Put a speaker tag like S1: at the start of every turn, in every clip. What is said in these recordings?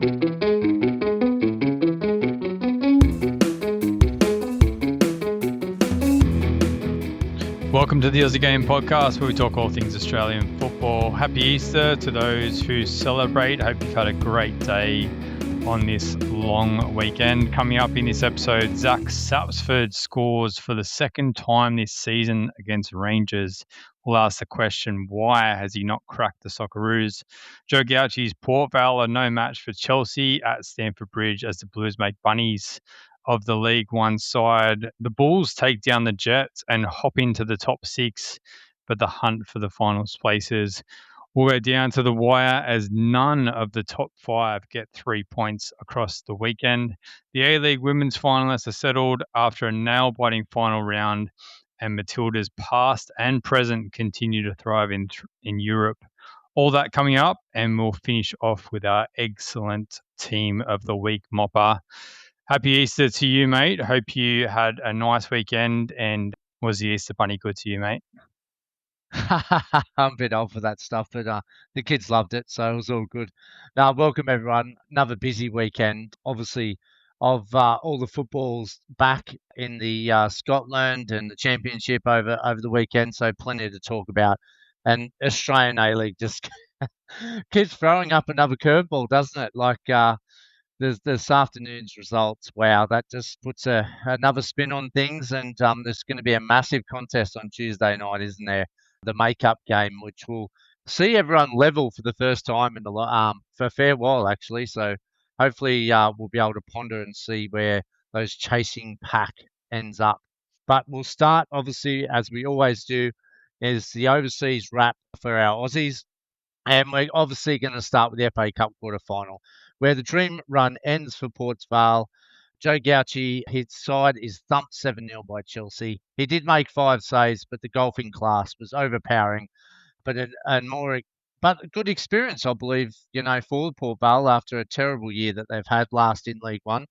S1: Welcome to the Aussie Game Podcast, where we talk all things Australian football. Happy Easter to those who celebrate. Hope you've had a great day on this long weekend. Coming up in this episode, Zac Sapsford scores for the second time this season against Rangers. We'll ask the question, why has he not cracked the Socceroos? Joe Gauci's Port Vale are no match for Chelsea at Stamford Bridge as the Blues make bunnies of the League One side. The Bulls take down the Jets and hop into the top six, but the hunt for the finals places will go down to the wire as none of the top five get 3 points across the weekend. The A-League women's finalists are settled after a nail-biting final round, and Matilda's past and present continue to thrive in Europe. All that coming up, and we'll finish off with our excellent Team of the Week mopper. Happy Easter to you, mate. Hope you had a nice weekend. And was the Easter bunny good to you, mate?
S2: I'm a bit old for that stuff, but the kids loved it, so it was all good. Now, welcome everyone. Another busy weekend. Obviously, of all the footballs back in the Scotland and the Championship over the weekend, so plenty to talk about. And Australian A-League just keeps throwing up another curveball, doesn't it? Like this afternoon's results. Wow, that just puts another spin on things. And there's going to be a massive contest on Tuesday night, isn't there? The make-up game, which will see everyone level for the first time in for a fair while, actually. So hopefully we'll be able to ponder and see where those chasing pack ends up. But we'll start, obviously, as we always do, is the overseas wrap for our Aussies. And we're obviously going to start with the FA Cup quarter-final, where the dream run ends for Port Vale. Joe Gauci, his side is thumped 7-0 by Chelsea. He did make 5 saves, but the golfing class was overpowering. But a good experience, I believe, for Port Vale after a terrible year that they've had last in League One.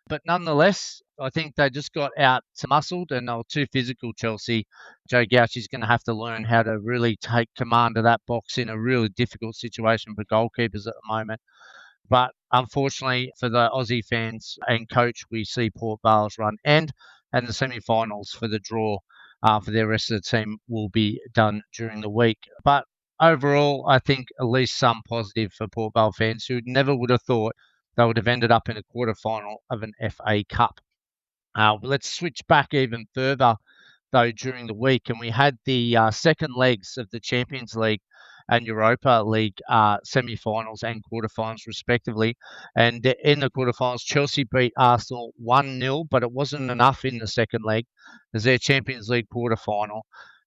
S2: But nonetheless, I think they just got out muscled and they were too physical, Chelsea. Joe Gauci's going to have to learn how to really take command of that box in a really difficult situation for goalkeepers at the moment. But unfortunately for the Aussie fans and coach, we see Port Vale's run end, and the semi-finals for the draw for the rest of the team will be done during the week. But overall, I think at least some positive for Port Vale fans who never would have thought they would have ended up in a quarterfinal of an FA Cup. Let's switch back even further, though, during the week. And we had the second legs of the Champions League and Europa League semi-finals and quarterfinals, respectively. And in the quarterfinals, Chelsea beat Arsenal 1-0, but it wasn't enough in the second leg as their Champions League quarterfinal.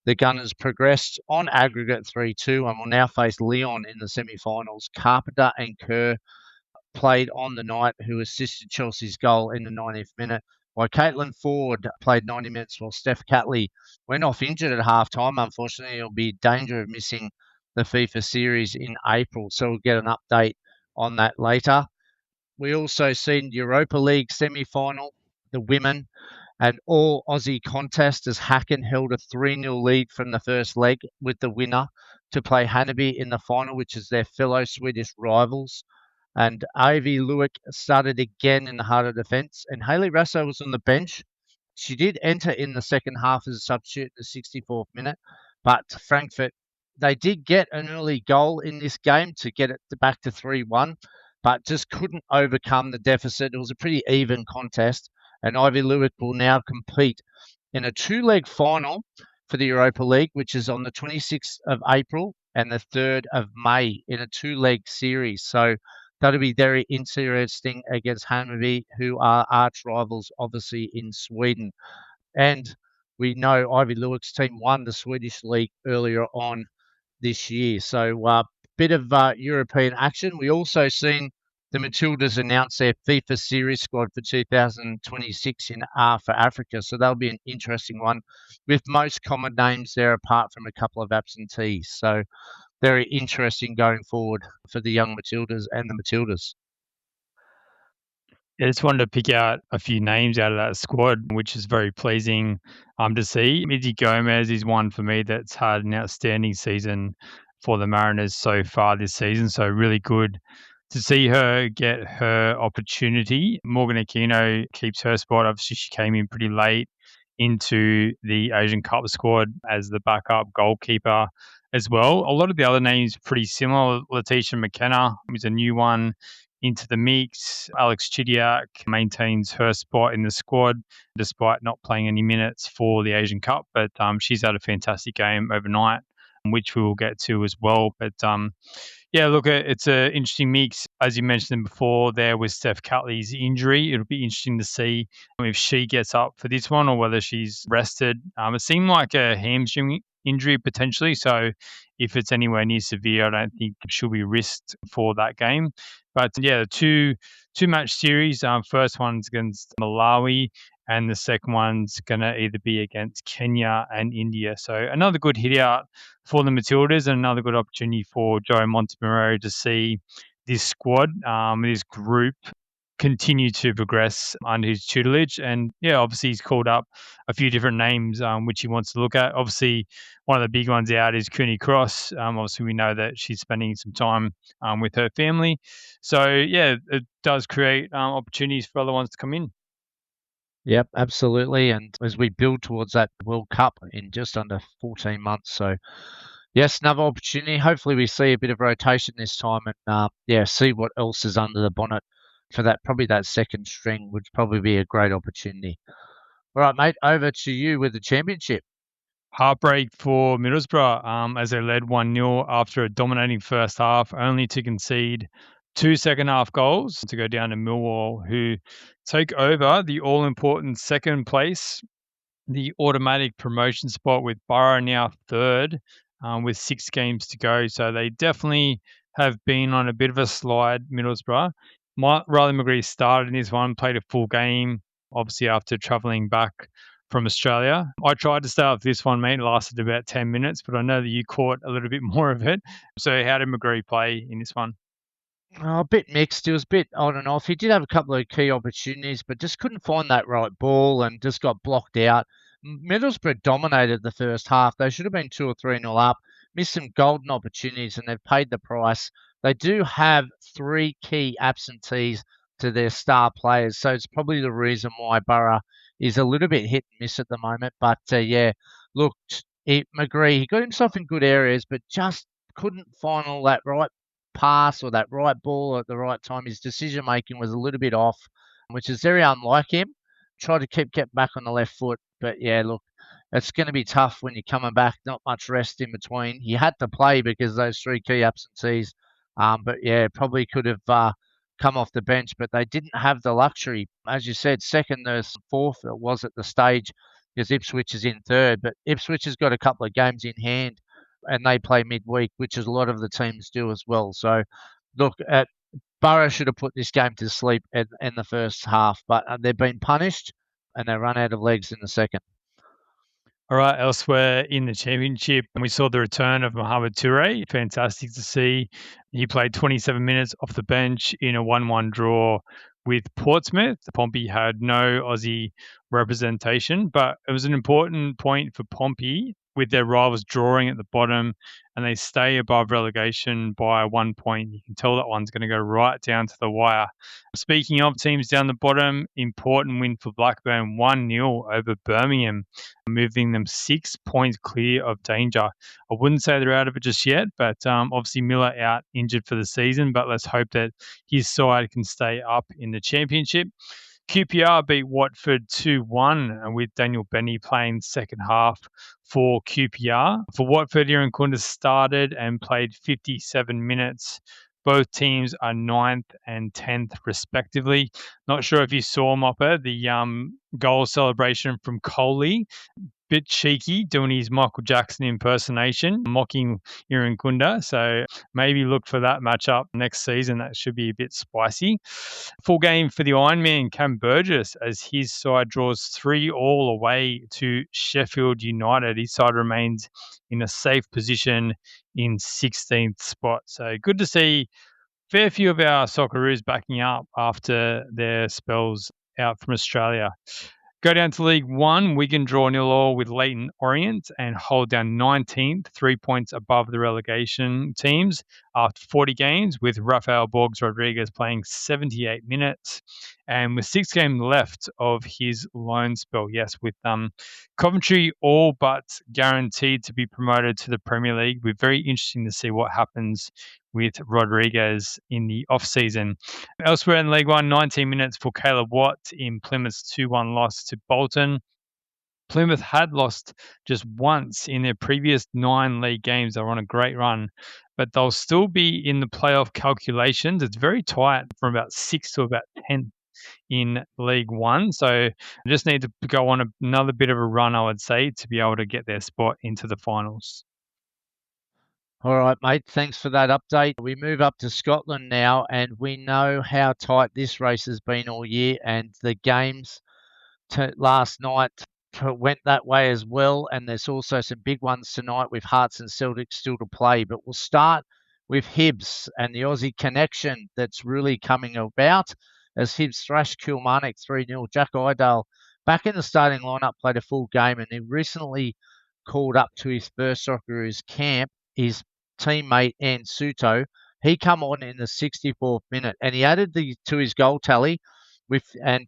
S2: The Gunners progressed on aggregate 3-2 and will now face Lyon in the semi-finals. Carpenter and Kerr played on the night, who assisted Chelsea's goal in the 90th minute, while Caitlin Foord played 90 minutes while Steph Catley went off injured at halftime. Unfortunately, he'll be in danger of missing the FIFA series in April, so we'll get an update on that later. We also seen Europa League semi-final, the women, and all Aussie contest as Häcken held a 3-0 lead from the first leg with the winner to play Häcken in the final, which is their fellow Swedish rivals. And Aivi Luik started again in the heart of defence, and Hayley Raso was on the bench. She did enter in the second half as a substitute in the 64th minute, but Frankfurt, they did get an early goal in this game to get it back to 3-1, but just couldn't overcome the deficit. It was a pretty even contest, and Aivi Luik will now compete in a 2-leg final for the Europa League, which is on the 26th of April and the 3rd of May in a 2-leg series. So that'll be very interesting against Hammarby, who are arch rivals, obviously, in Sweden. And we know Aivi Luik's team won the Swedish league earlier on this year. So a bit of European action. We also seen the Matildas announce their FIFA series squad for 2026 for Africa. So that'll be an interesting one with most common names there apart from a couple of absentees. So very interesting going forward for the young Matildas and the Matildas.
S1: I just wanted to pick out a few names out of that squad, which is very pleasing to see. Izzy Gomez is one for me that's had an outstanding season for the Mariners so far this season. So really good to see her get her opportunity. Morgan Aquino keeps her spot. Obviously, she came in pretty late into the Asian Cup squad as the backup goalkeeper as well. A lot of the other names pretty similar. Letitia McKenna is a new one into the mix. Alex Chidiac maintains her spot in the squad despite not playing any minutes for the Asian Cup, but she's had a fantastic game overnight, which we will get to as well. But yeah, look, it's an interesting mix. As you mentioned before, there with Steph Catley's injury, it'll be interesting to see if she gets up for this one or whether she's rested. It seemed like a hamstring injury potentially, so if it's anywhere near severe, I don't think she'll be risked for that game. But yeah, the two match series. First one's against Malawi, and the second one's going to either be against Kenya and India. So another good hit out for the Matildas and another good opportunity for Joe Montemurro to see this squad, this group continue to progress under his tutelage. And yeah, obviously he's called up a few different names which he wants to look at. Obviously, one of the big ones out is Cooney Cross. Obviously, we know that she's spending some time with her family. So yeah, it does create opportunities for other ones to come in.
S2: Yep, absolutely. And as we build towards that World Cup in just under 14 months, so yes, another opportunity. Hopefully, we see a bit of rotation this time, and yeah, see what else is under the bonnet for that. Probably that second string would probably be a great opportunity. All right, mate, over to you with the championship.
S1: Heartbreak for Middlesbrough as they led 1-0 after a dominating first half, only to concede 2 second-half goals to go down to Millwall, who take over the all-important second place, the automatic promotion spot, with Boro now third with 6 games to go. So they definitely have been on a bit of a slide, Middlesbrough. Riley McGree started in this one, played a full game, obviously after travelling back from Australia. I tried to start with this one, mate. It lasted about 10 minutes, but I know that you caught a little bit more of it. So how did McGree play in this one?
S2: Oh, a bit mixed. It was a bit on and off. He did have a couple of key opportunities, but just couldn't find that right ball and just got blocked out. Middlesbrough dominated the first half. They should have been 2 or 3-0 up. Missed some golden opportunities, and they've paid the price. They do have 3 key absentees to their star players, so it's probably the reason why Borough is a little bit hit and miss at the moment. But yeah, look, McGree, he got himself in good areas, but just couldn't find all that right pass or that right ball at the right time. His decision making was a little bit off, which is very unlike him. Tried to keep back on the left foot, but yeah, look, it's going to be tough when you're coming back. Not much rest in between. He had to play because those 3 key absentees. But yeah, probably could have come off the bench, but they didn't have the luxury. As you said, second, there's fourth. It was at the stage because Ipswich is in third, but Ipswich has got a couple of games in hand and they play midweek, which is a lot of the teams do as well. So, look, Borough should have put this game to sleep in the first half, but they've been punished and they run out of legs in the second.
S1: All right, elsewhere in the championship, we saw the return of Mohamed Touré. Fantastic to see. He played 27 minutes off the bench in a 1-1 draw with Portsmouth. Pompey had no Aussie representation, but it was an important point for Pompey with their rivals drawing at the bottom, and they stay above relegation by 1 point. You can tell that one's going to go right down to the wire. Speaking of teams down the bottom, important win for Blackburn, 1-0 over Birmingham, moving them 6 points clear of danger. I wouldn't say they're out of it just yet, but obviously Miller out injured for the season, but let's hope that his side can stay up in the championship. QPR beat Watford 2-1 with Daniel Bennie playing second half for QPR. For Watford, Irankunda started and played 57 minutes. Both teams are 9th and 10th respectively. Not sure if you saw, Mopper, the goal celebration from Coley. Bit cheeky, doing his Michael Jackson impersonation, mocking Irankunda. So maybe look for that matchup next season. That should be a bit spicy. Full game for the Ironman, Cam Burgess, as his side draws 3-3 away to Sheffield United. His side remains in a safe position in 16th spot. So good to see fair few of our Socceroos backing up after their spells out from Australia. Go down to League One, Wigan draw 0-0 with Leyton Orient and hold down 19th, 3 points above the relegation teams after 40 games, with Rafael Borges Rodriguez playing 78 minutes. And with 6 games left of his loan spell, yes, with Coventry all but guaranteed to be promoted to the Premier League. We're very interesting to see what happens with Rodriguez in the off-season. Elsewhere in League One, 19 minutes for Caleb Watt in Plymouth's 2-1 loss to Bolton. Plymouth had lost just once in their previous 9 league games. They were on a great run, but they'll still be in the playoff calculations. It's very tight from about 6th to about 10th in League One. So just need to go on another bit of a run, I would say, to be able to get their spot into the finals.
S2: All right, mate. Thanks for that update. We move up to Scotland now, and we know how tight this race has been all year, and the games last night went that way as well. And there's also some big ones tonight with Hearts and Celtic still to play. But we'll start with Hibs and the Aussie connection that's really coming about as Hibs thrashed Kilmarnock 3-0. Jack Iredale back in the starting lineup, played a full game, and he recently called up to his first Socceroos camp his teammate Ante Šuto. He come on in the 64th minute, and he added to his goal tally with and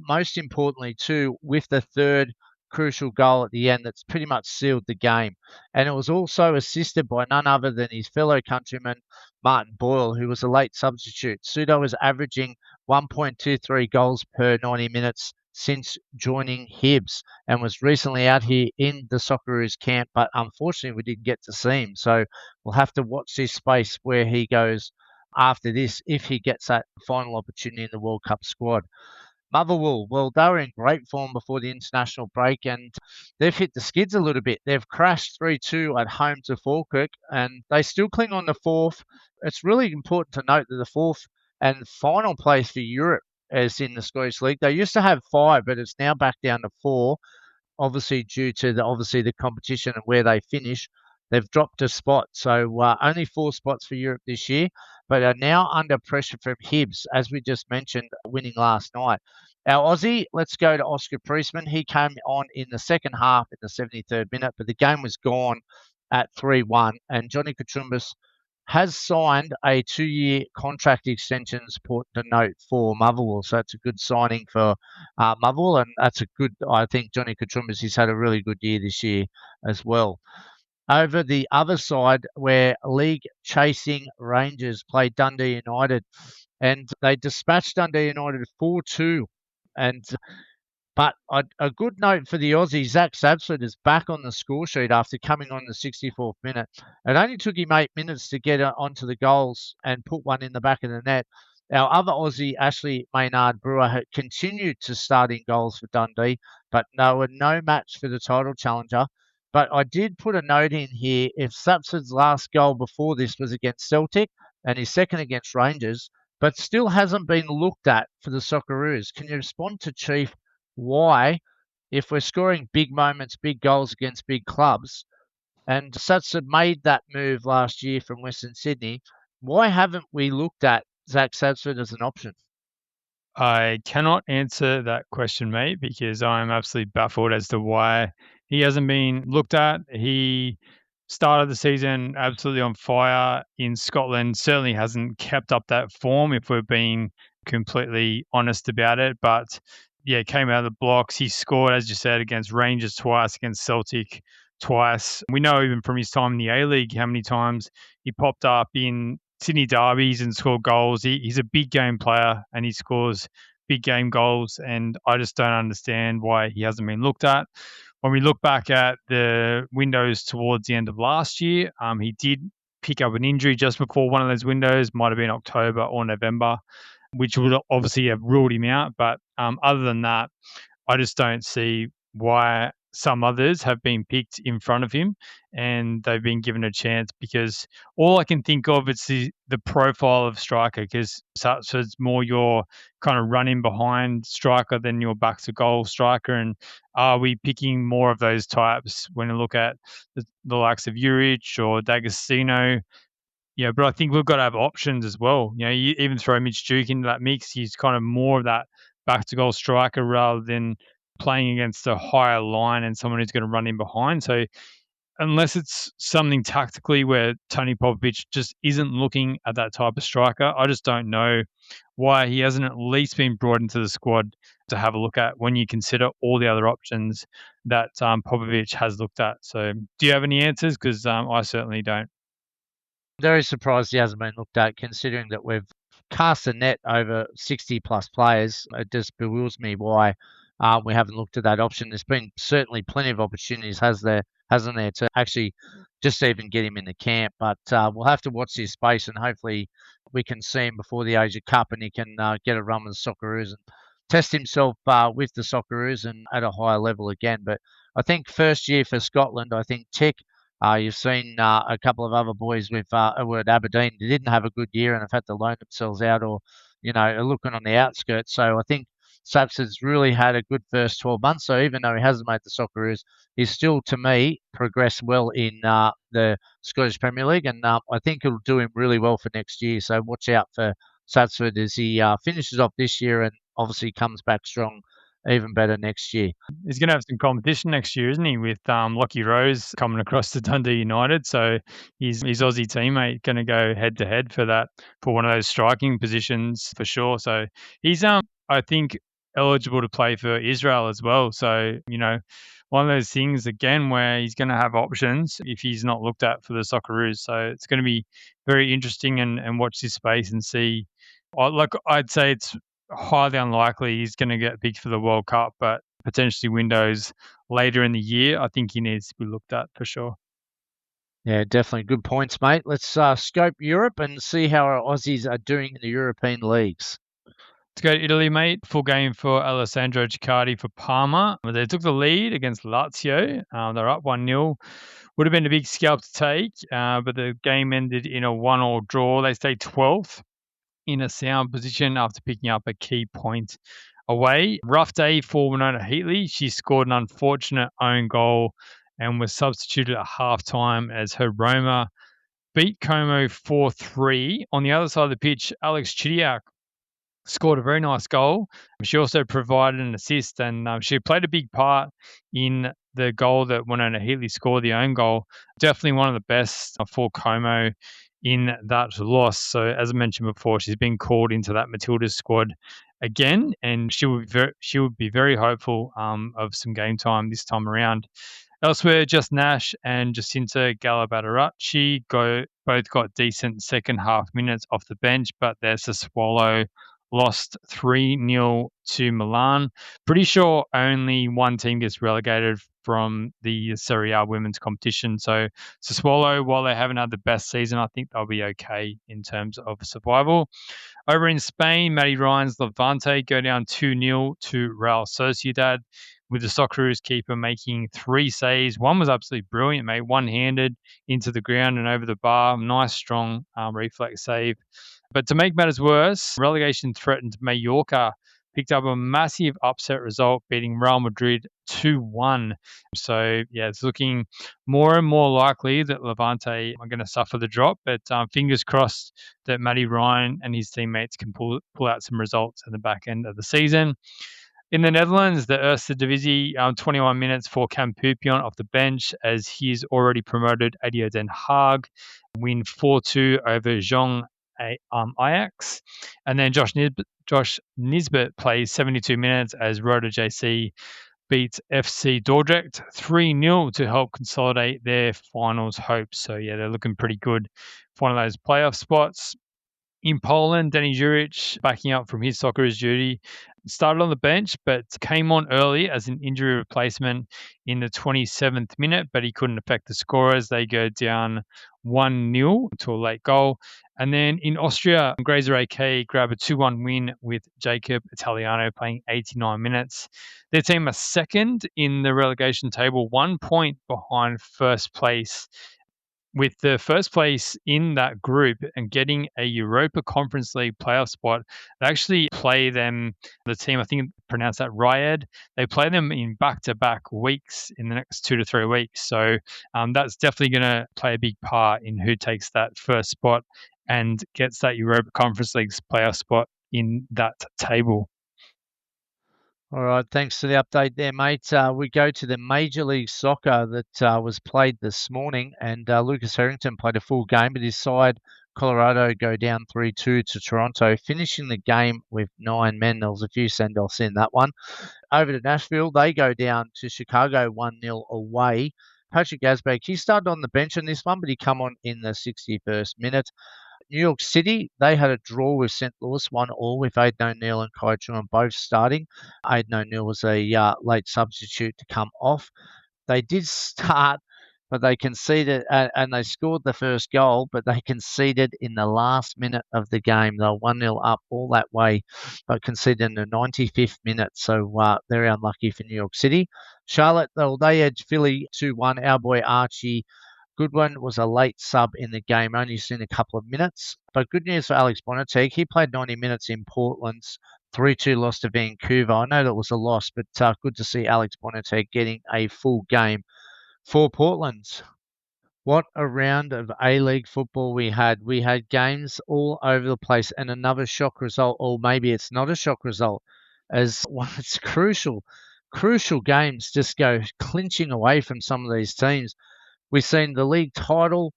S2: most importantly too, with the third crucial goal at the end that's pretty much sealed the game. And it was also assisted by none other than his fellow countryman Martin Boyle, who was a late substitute. Šuto was averaging 1.23 goals per 90 minutes since joining Hibs, and was recently out here in the Socceroos camp, but unfortunately we didn't get to see him. So we'll have to watch this space where he goes after this, if he gets that final opportunity in the World Cup squad. Motherwell, well, they were in great form before the international break, and they've hit the skids a little bit. They've crashed 3-2 at home to Falkirk, and they still cling on to fourth. It's really important to note that the fourth and final place for Europe is in the Scottish League. They used to have 5, but it's now back down to 4, obviously due to the competition and where they finish. They've dropped a spot, so only 4 spots for Europe this year, but are now under pressure from Hibs, as we just mentioned, winning last night. Our Aussie, let's go to Oscar Priestman. He came on in the second half in the 73rd minute, but the game was gone at 3-1, and Johnny Katumbas has signed a 2-year contract extension, support to note, for Motherwell. So it's a good signing for Motherwell, and that's a good, I think Johnny Katumbas, he's had a really good year this year as well. Over the other side, where league chasing Rangers played Dundee United, and they dispatched Dundee United 4-2. But a good note for the Aussie, Zac Sapsford is back on the score sheet after coming on the 64th minute. It only took him 8 minutes to get onto the goals and put one in the back of the net. Our other Aussie, Ashley Maynard Brewer, had continued to start in goals for Dundee, but no match for the title challenger. But I did put a note in here, if Sapsford's last goal before this was against Celtic and his second against Rangers, but still hasn't been looked at for the Socceroos. Can you respond to Chief why, if we're scoring big moments, big goals against big clubs, and Sapsford made that move last year from Western Sydney, why haven't we looked at Zac Sapsford as an option?
S1: I cannot answer that question, mate, because I'm absolutely baffled as to why he hasn't been looked at. He started the season absolutely on fire in Scotland, certainly hasn't kept up that form, if we're being completely honest about it. But yeah, came out of the blocks. He scored, as you said, against Rangers twice, against Celtic twice. We know even from his time in the A-League how many times he popped up in Sydney derbies and scored goals. He's a big game player and he scores big game goals, and I just don't understand why he hasn't been looked at. When we look back at the windows towards the end of last year, he did pick up an injury just before one of those windows, might have been October or November, which would obviously have ruled him out. But other than that, I just don't see why some others have been picked in front of him and they've been given a chance, because all I can think of is the profile of striker, because Sapsford's more your kind of running behind striker than your back to goal striker. And are we picking more of those types when you look at the likes of Juric or D'Agostino? Yeah, but I think we've got to have options as well. You even throw Mitch Duke into that mix. He's kind of more of that back to goal striker rather than playing against a higher line and someone who's going to run in behind. So unless it's something tactically where Tony Popovic just isn't looking at that type of striker, I just don't know why he hasn't at least been brought into the squad to have a look at when you consider all the other options that Popovic has looked at. So do you have any answers? Because I certainly don't.
S2: Very surprised he hasn't been looked at, considering that we've cast a net over 60 plus players. It just bewilders me why we haven't looked at that option. There's been certainly plenty of opportunities, hasn't there, to actually just even get him in the camp. But we'll have to watch this space, and hopefully we can see him before the Asia Cup, and he can get a run with the Socceroos and test himself with the Socceroos and at a higher level again. But I think first year for Scotland, I think Tech. You've seen a couple of other boys with were at Aberdeen. They didn't have a good year and have had to loan themselves out, or are looking on the outskirts. So I think Sapsford's really had a good first 12 months. So even though he hasn't made the Socceroos, he's still, to me, progressed well in the Scottish Premier League, and I think it'll do him really well for next year. So watch out for Sapsford as he finishes off this year and obviously comes back strong even better next year.
S1: He's going to have some competition next year, isn't he, with Lockie Rose coming across to Dundee United. So his Aussie teammate going to go head to head for one of those striking positions for sure. So he's I think eligible to play for Israel as well. So one of those things again where he's going to have options if he's not looked at for the Socceroos. So it's going to be very interesting and watch this space and see. I'd say it's highly unlikely he's going to get picked for the World Cup, but potentially windows later in the year, I think he needs to be looked at for sure.
S2: Yeah, definitely good points, mate. Let's scope Europe and see how our Aussies are doing in the European leagues.
S1: Let's go to Italy, mate. Full game for Alessandro Circati for Parma. They took the lead against Lazio. They're up 1-0. Would have been a big scalp to take, but the game ended in a 1-1 draw. They stayed 12th. In a sound position after picking up a key point away. Rough day for Winona Heatley. She scored an unfortunate own goal and was substituted at halftime as her Roma beat Como 4-3. On the other side of the pitch, Alex Chidiac scored a very nice goal. She also provided an assist, and she played a big part in the goal that Winona Heatley scored, the own goal. Definitely one of the best for Como in that loss. So as I mentioned before, she's been called into that Matilda's squad again, and she would be very hopeful of some game time this time around. Elsewhere, Just Nash and Jacinta Galabadaracci both got decent second half minutes off the bench, but their Sassuolo lost 3-0 to Milan. Pretty sure only one team gets relegated from the Serie A women's competition. So Sassuolo, while they haven't had the best season, I think they'll be okay in terms of survival. Over in Spain, Matty Ryan's Levante go down 2-0 to Real Sociedad, with the Socceroos keeper making 3 saves. One was absolutely brilliant, mate. One-handed into the ground and over the bar. Nice, strong reflex save. But to make matters worse, relegation threatened Mallorca picked up a massive upset result, beating Real Madrid 2-1. So, yeah, it's looking more and more likely that Levante are going to suffer the drop. But fingers crossed that Matty Ryan and his teammates can pull out some results at the back end of the season. In the Netherlands, the Eerste Divisie, 21 minutes for Cam Pupion off the bench as he's already promoted ADO Den Haag, win 4-2 over Jong Ajax. And then Josh Nisbet plays 72 minutes as Roda JC beats FC Dordrecht 3-0 to help consolidate their finals hopes. So, yeah, they're looking pretty good for one of those playoff spots. In Poland, Denny Juric, backing up from his Socceroos duty, started on the bench but came on early as an injury replacement in the 27th minute, but he couldn't affect the scorers. They go down 1-0 to a late goal. And then in Austria, Grazer AK grab a 2-1 win with Jacob Italiano playing 89 minutes. Their team are second in the relegation table, 1 point behind first place, with the first place in that group and getting a Europa Conference League playoff spot. They actually play them, the team, I think pronounced that Riad, they play them in back-to-back weeks in the next 2 to 3 weeks. So that's definitely going to play a big part in who takes that first spot and gets that Europa Conference League's playoff spot in that table.
S2: All right, thanks for the update there, mate. We go to the Major League Soccer that was played this morning, and Lucas Harrington played a full game, but his side, Colorado, go down 3-2 to Toronto, finishing the game with 9 men. There was a few send-offs in that one. Over to Nashville, they go down to Chicago 1-0 away. Patrick Gazbek, he started on the bench in this one, but he come on in the 61st minute. New York City, they had a draw with St. Louis, 1-1 with Aidan O'Neill and Kai Chuan both starting. Aidan O'Neill was a late substitute to come off. They did start, but they conceded, and they scored the first goal, but they conceded in the last minute of the game. They were 1-0 up all that way, but conceded in the 95th minute. So very unlucky for New York City. Charlotte, though, they edged Philly 2-1. Our boy Archie Goodwin was a late sub in the game, only seen a couple of minutes. But good news for Alex Bonateg. He played 90 minutes in Portland's 3-2 loss to Vancouver. I know that was a loss, but good to see Alex Bonateg getting a full game for Portland. What a round of A-League football we had. We had games all over the place and another shock result, or maybe it's not a shock result, as it's crucial games just go clinching away from some of these teams. We've seen the league title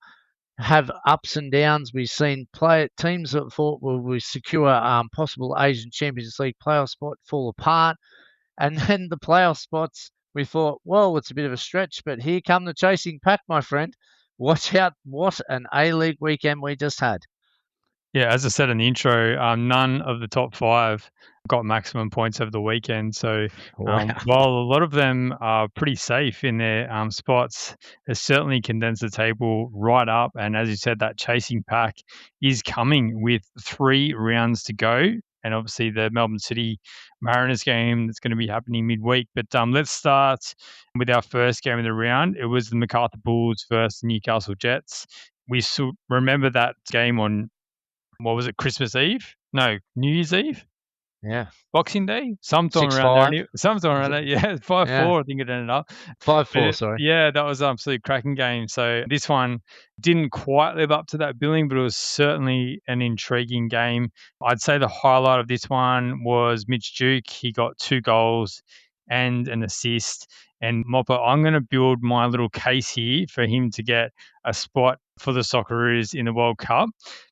S2: have ups and downs. We've seen teams that thought we secure possible Asian Champions League playoff spot fall apart. And then the playoff spots, we thought, well, it's a bit of a stretch, but here come the chasing pack, my friend. Watch out. What an A-League weekend we just had.
S1: Yeah, as I said in the intro, none of the top 5 got maximum points over the weekend. So
S2: Wow.
S1: while a lot of them are pretty safe in their spots, it certainly condensed the table right up. And as you said, that chasing pack is coming with 3 rounds to go. And obviously the Melbourne City Mariners game that's going to be happening midweek. But let's start with our first game of the round. It was the MacArthur Bulls versus Newcastle Jets. We remember that game on, what was it, Christmas Eve? No, New Year's Eve?
S2: Yeah.
S1: Boxing Day? Sometime
S2: 6-5.
S1: around there. Sometime around there. Yeah, 5-4,
S2: Yeah.
S1: I think it ended up.
S2: 5-4, sorry.
S1: Yeah, that was an absolute cracking game. So this one didn't quite live up to that billing, but it was certainly an intriguing game. I'd say the highlight of this one was Mitch Duke. He got 2 goals and an assist. And Mopper, I'm going to build my little case here for him to get a spot for the Socceroos in the World Cup,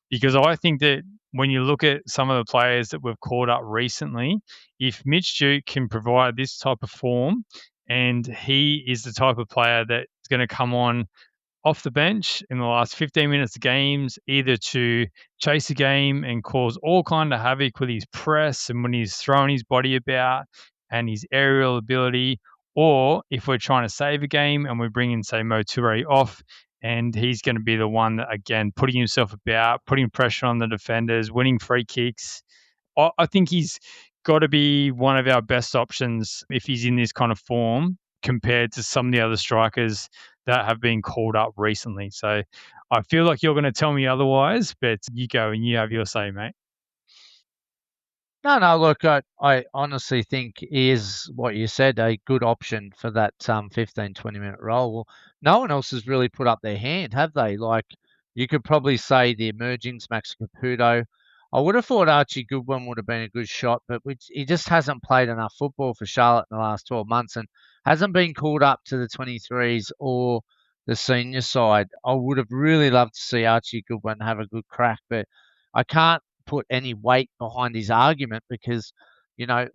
S1: because I think that when you look at some of the players that we've called up recently, if Mitch Duke can provide this type of form, and he is the type of player that's going to come on off the bench in the last 15 minutes of games, either to chase a game and cause all kind of havoc with his press and when he's throwing his body about and his aerial ability, or if we're trying to save a game and we're bringing, say, Mo Touré off, and he's going to be the one that, again, putting himself about, putting pressure on the defenders, winning free kicks. I think he's got to be one of our best options if he's in this kind of form compared to some of the other strikers that have been called up recently. So I feel like you're going to tell me otherwise, but you go and you have your say, mate.
S2: No, look, I honestly think he is, what you said, a good option for that 15, 20-minute role. Well, no one else has really put up their hand, have they? Like, you could probably say the emergings, Max Caputo. I would have thought Archie Goodwin would have been a good shot, but he just hasn't played enough football for Charlotte in the last 12 months and hasn't been called up to the 23s or the senior side. I would have really loved to see Archie Goodwin have a good crack, but I can't put any weight behind his argument because,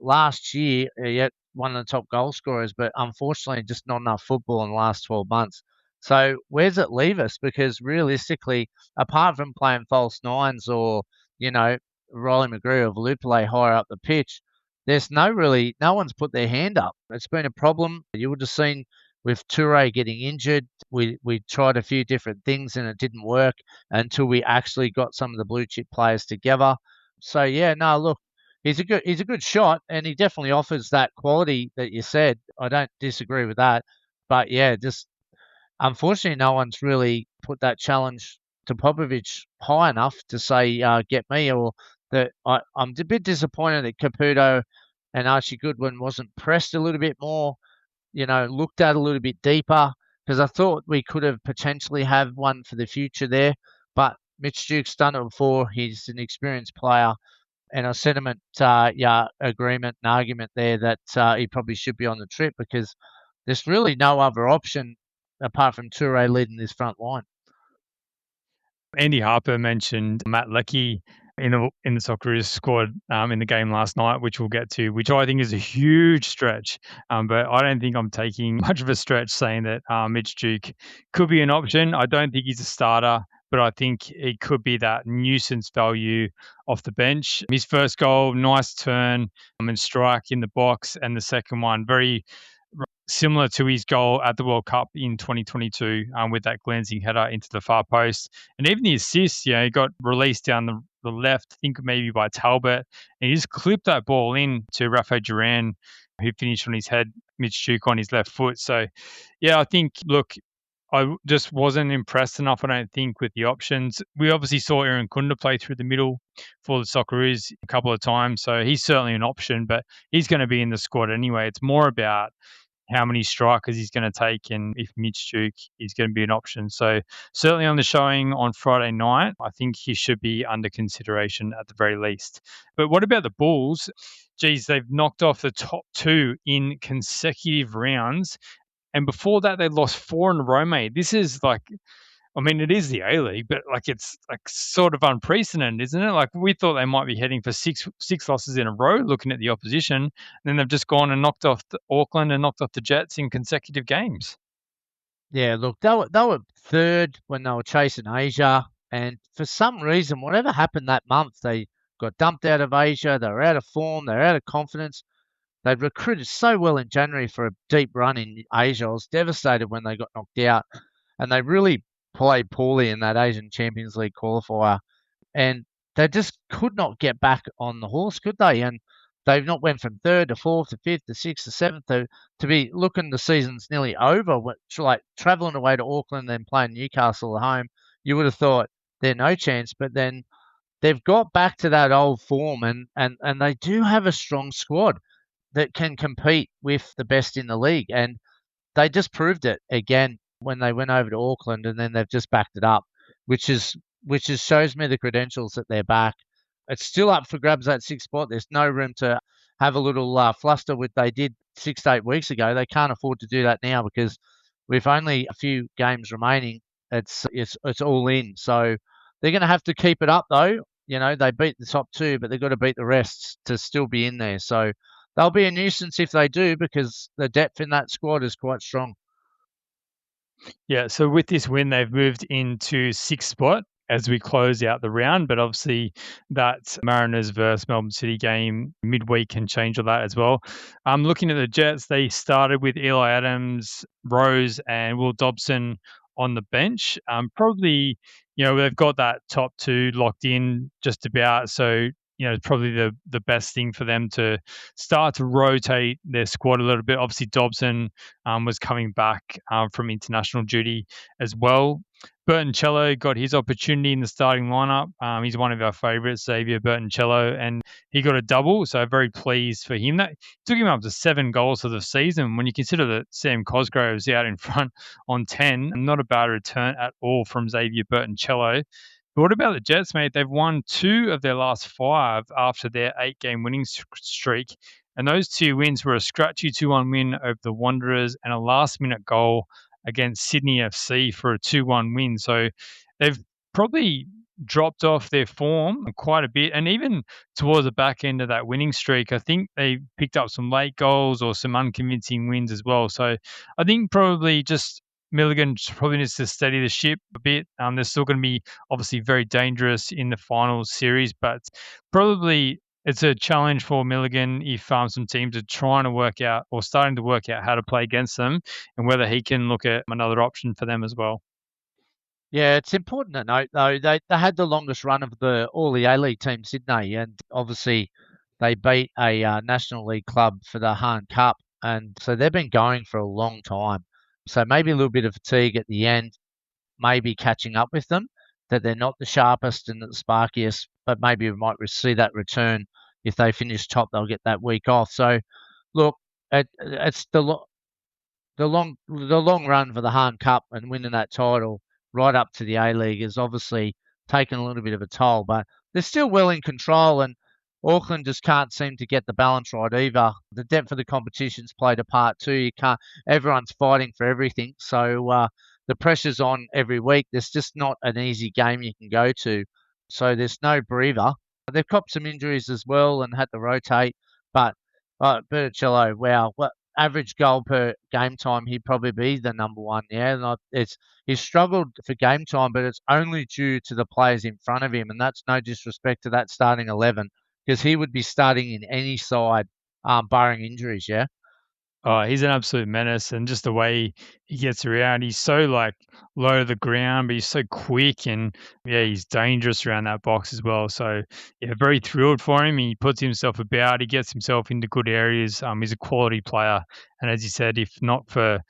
S2: last year he had one of the top goal scorers, but unfortunately just not enough football in the last 12 months. So where's it leave us? Because realistically, apart from playing false nines or, Riley McGree or Lupile higher up the pitch, there's no one's put their hand up. It's been a problem. You would have seen with Touré getting injured. We tried a few different things and it didn't work until we actually got some of the blue chip players together. So yeah, no, look, he's a good shot and he definitely offers that quality that you said. I don't disagree with that. But yeah, just unfortunately no one's really put that challenge to Popovic high enough to say get me, or that I'm a bit disappointed that Caputo and Archie Goodwin wasn't pressed a little bit more, looked at a little bit deeper, because I thought we could have potentially have one for the future there. But Mitch Duke's done it before. He's an experienced player. and a sentiment, agreement and argument there that he probably should be on the trip because there's really no other option apart from Touré leading this front line.
S1: Andy Harper mentioned Matt Leckie in the Socceroos squad in the game last night, which we'll get to, which I think is a huge stretch. But I don't think I'm taking much of a stretch saying that Mitch Duke could be an option. I don't think he's a starter, but I think it could be that nuisance value off the bench. His first goal, nice turn and strike in the box, and the second one, very similar to his goal at the World Cup in 2022 with that glancing header into the far post. And even the assist, he got released down the left, I think maybe by Talbot, and he just clipped that ball in to Rafa Duran, who finished on his head, Mitch Duke on his left foot. So, I think, look, I just wasn't impressed enough, I don't think, with the options. We obviously saw Irankunda play through the middle for the Socceroos a couple of times, so he's certainly an option, but he's going to be in the squad anyway. It's more about how many strikers he's going to take and if Mitch Duke is going to be an option. So certainly on the showing on Friday night, I think he should be under consideration at the very least. But what about the Bulls? Geez, they've knocked off the top two in consecutive rounds. And before that, they lost 4 in a row, mate. This is like, I mean, it is the A-League, but like it's like sort of unprecedented, isn't it? Like we thought they might be heading for six losses in a row, looking at the opposition, and then they've just gone and knocked off Auckland and knocked off the Jets in consecutive games.
S2: Yeah, look, they were third when they were chasing Asia, and for some reason, whatever happened that month, they got dumped out of Asia. They were out of form. They were out of confidence. They'd recruited so well in January for a deep run in Asia. I was devastated when they got knocked out, and they really played poorly in that Asian Champions League qualifier, and they just could not get back on the horse, could they? And they've not went from third to fourth to fifth to sixth to seventh to be looking the season's nearly over. Like travelling away to Auckland and then playing Newcastle at home, you would have thought they're no chance, but then they've got back to that old form, and they do have a strong squad that can compete with the best in the league, and they just proved it again when they went over to Auckland, and then they've just backed it up, which shows me the credentials that they're back. It's still up for grabs, that sixth spot. There's no room to have a little fluster with they did 6 to 8 weeks ago. They can't afford to do that now because with only a few games remaining, it's all in. So they're going to have to keep it up though. They beat the top two, but they've got to beat the rest to still be in there. So they'll be a nuisance if they do because the depth in that squad is quite strong.
S1: Yeah, so with this win, they've moved into 6th spot as we close out the round, but obviously that Mariners versus Melbourne City game midweek can change all that as well. Looking at the Jets, they started with Eli Adams, Rose, and Will Dobson on the bench. Probably, they've got that top two locked in just about, so it's probably the best thing for them to start to rotate their squad a little bit. Obviously, Dobson was coming back from international duty as well. Bertoncello got his opportunity in the starting lineup. He's one of our favourites, Xavier Bertoncello, and he got a double, so very pleased for him. That took him up to 7 goals for the season. When you consider that Sam Cosgrove's out in front on 10, not a bad return at all from Xavier Bertoncello. But what about the Jets, mate? They've won 2 of their last 5 after their 8-game winning streak. And those 2 wins were a scratchy 2-1 win over the Wanderers and a last-minute goal against Sydney FC for a 2-1 win. So they've probably dropped off their form quite a bit. And even towards the back end of that winning streak, I think they picked up some late goals or some unconvincing wins as well. So I think probably just Milligan probably needs to steady the ship a bit. They're still going to be obviously very dangerous in the final series, but probably it's a challenge for Milligan if some teams are trying to work out or starting to work out how to play against them and whether he can look at another option for them as well.
S2: Yeah, it's important to note, though, they had the longest run of all the A-League teams, didn't they? And obviously they beat a National League club for the Hahn Cup, and so they've been going for a long time. So maybe a little bit of fatigue at the end, maybe catching up with them, that they're not the sharpest and the sparkiest, but maybe we might see that return. If they finish top, they'll get that week off. So, look, it's the long run for the Hahn Cup and winning that title right up to the A-League is obviously taken a little bit of a toll, but they're still well in control. And Auckland just can't seem to get the balance right either. The depth of the competition's played a part too. Everyone's fighting for everything. So the pressure's on every week. There's just not an easy game you can go to. So there's no breather. They've copped some injuries as well and had to rotate. But Berticello, wow, what average goal per game time, he'd probably be the number one. Yeah, he's struggled for game time, but it's only due to the players in front of him, and that's no disrespect to that starting 11 because he would be starting in any side, barring injuries. Yeah.
S1: Oh, he's an absolute menace, and just the way he gets around, he's so low to the ground, but he's so quick, and yeah, he's dangerous around that box as well. So yeah, very thrilled for him. He puts himself about, he gets himself into good areas. He's a quality player, and as you said, if not for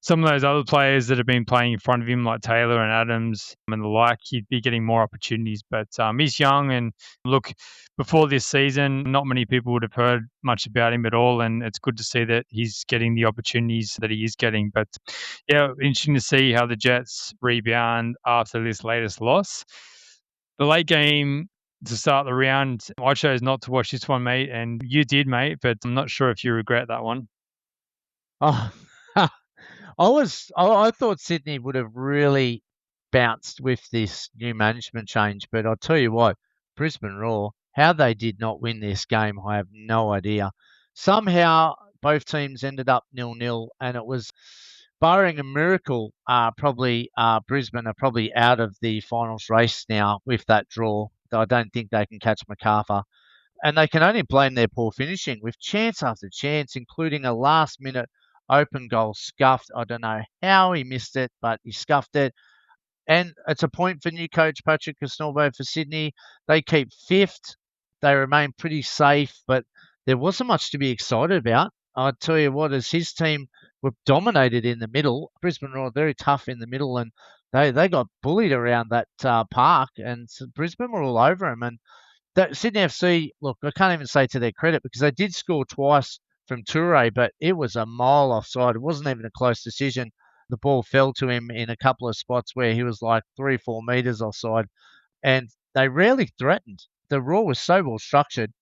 S1: some of those other players that have been playing in front of him, like Taylor and Adams and the like, he'd be getting more opportunities. But he's young, and look, before this season, not many people would have heard much about him at all, and it's good to see that he's getting the opportunities that he is getting. But yeah, interesting to see how the Jets rebound after this latest loss. The late game to start the round, I chose not to watch this one, mate, and you did, mate, but I'm not sure if you regret that one.
S2: Oh, I thought Sydney would have really bounced with this new management change, but I'll tell you what, Brisbane Roar, how they did not win this game, I have no idea. Somehow both teams ended up 0-0, and it was, barring a miracle, probably Brisbane are probably out of the finals race now with that draw. I don't think they can catch MacArthur. And they can only blame their poor finishing with chance after chance, including a last minute open goal scuffed. I don't know how he missed it, but he scuffed it. And it's a point for new coach Patrick Casnorbo for Sydney. They keep fifth. They remain pretty safe, but there wasn't much to be excited about. I'll tell you what, as his team were dominated in the middle, Brisbane were very tough in the middle, and they got bullied around that park, and so Brisbane were all over him. And that Sydney FC, look, I can't even say to their credit because they did score twice from Touré, but it was a mile offside. It wasn't even a close decision. The ball fell to him in a couple of spots where he was like 3-4 meters offside, and they rarely threatened. The Raw was so well structured.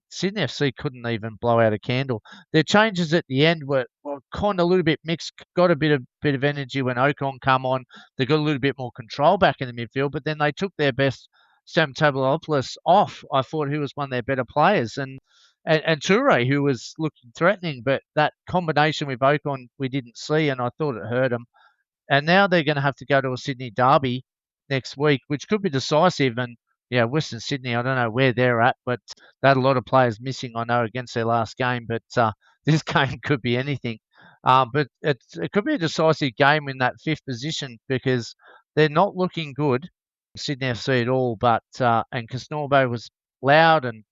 S2: Sydney FC couldn't even blow out a candle. Their changes at the end were kind of a little bit mixed. Got a bit of energy when Ocon come on. They got a little bit more control back in the midfield, but then they took their best Sam Tabalopoulos off. I thought he was one of their better players, and Touré, who was looking threatening, but that combination with Ocon we didn't see, and I thought it hurt them. And now they're going to have to go to a Sydney derby next week, which could be decisive. And yeah, Western Sydney, I don't know where they're at, but they had a lot of players missing, I know, against their last game. But this game could be anything. But it could be a decisive game in that fifth position because they're not looking good, Sydney FC at all. But and Casnorbo was loud and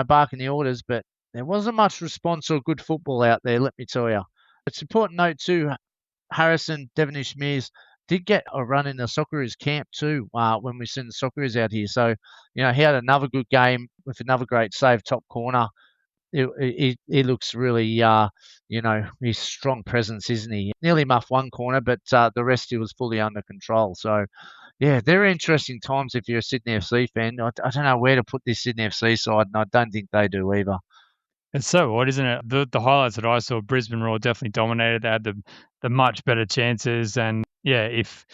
S2: barking the orders, but there wasn't much response or good football out there. Let me tell you. It's important to note too. Harrison Devonish Mears did get a run in the Socceroos camp too when we sent the Socceroos out here. So, he had another good game with another great save, top corner. He looks really, his strong presence, isn't he? Nearly muffed one corner, but the rest he was fully under control. So, yeah, they're interesting times if you're a Sydney FC fan. I don't know where to put this Sydney FC side, and I don't think they do either.
S1: It's so odd, isn't it? The highlights that I saw, Brisbane Roar definitely dominated. They had the much better chances, and yeah, if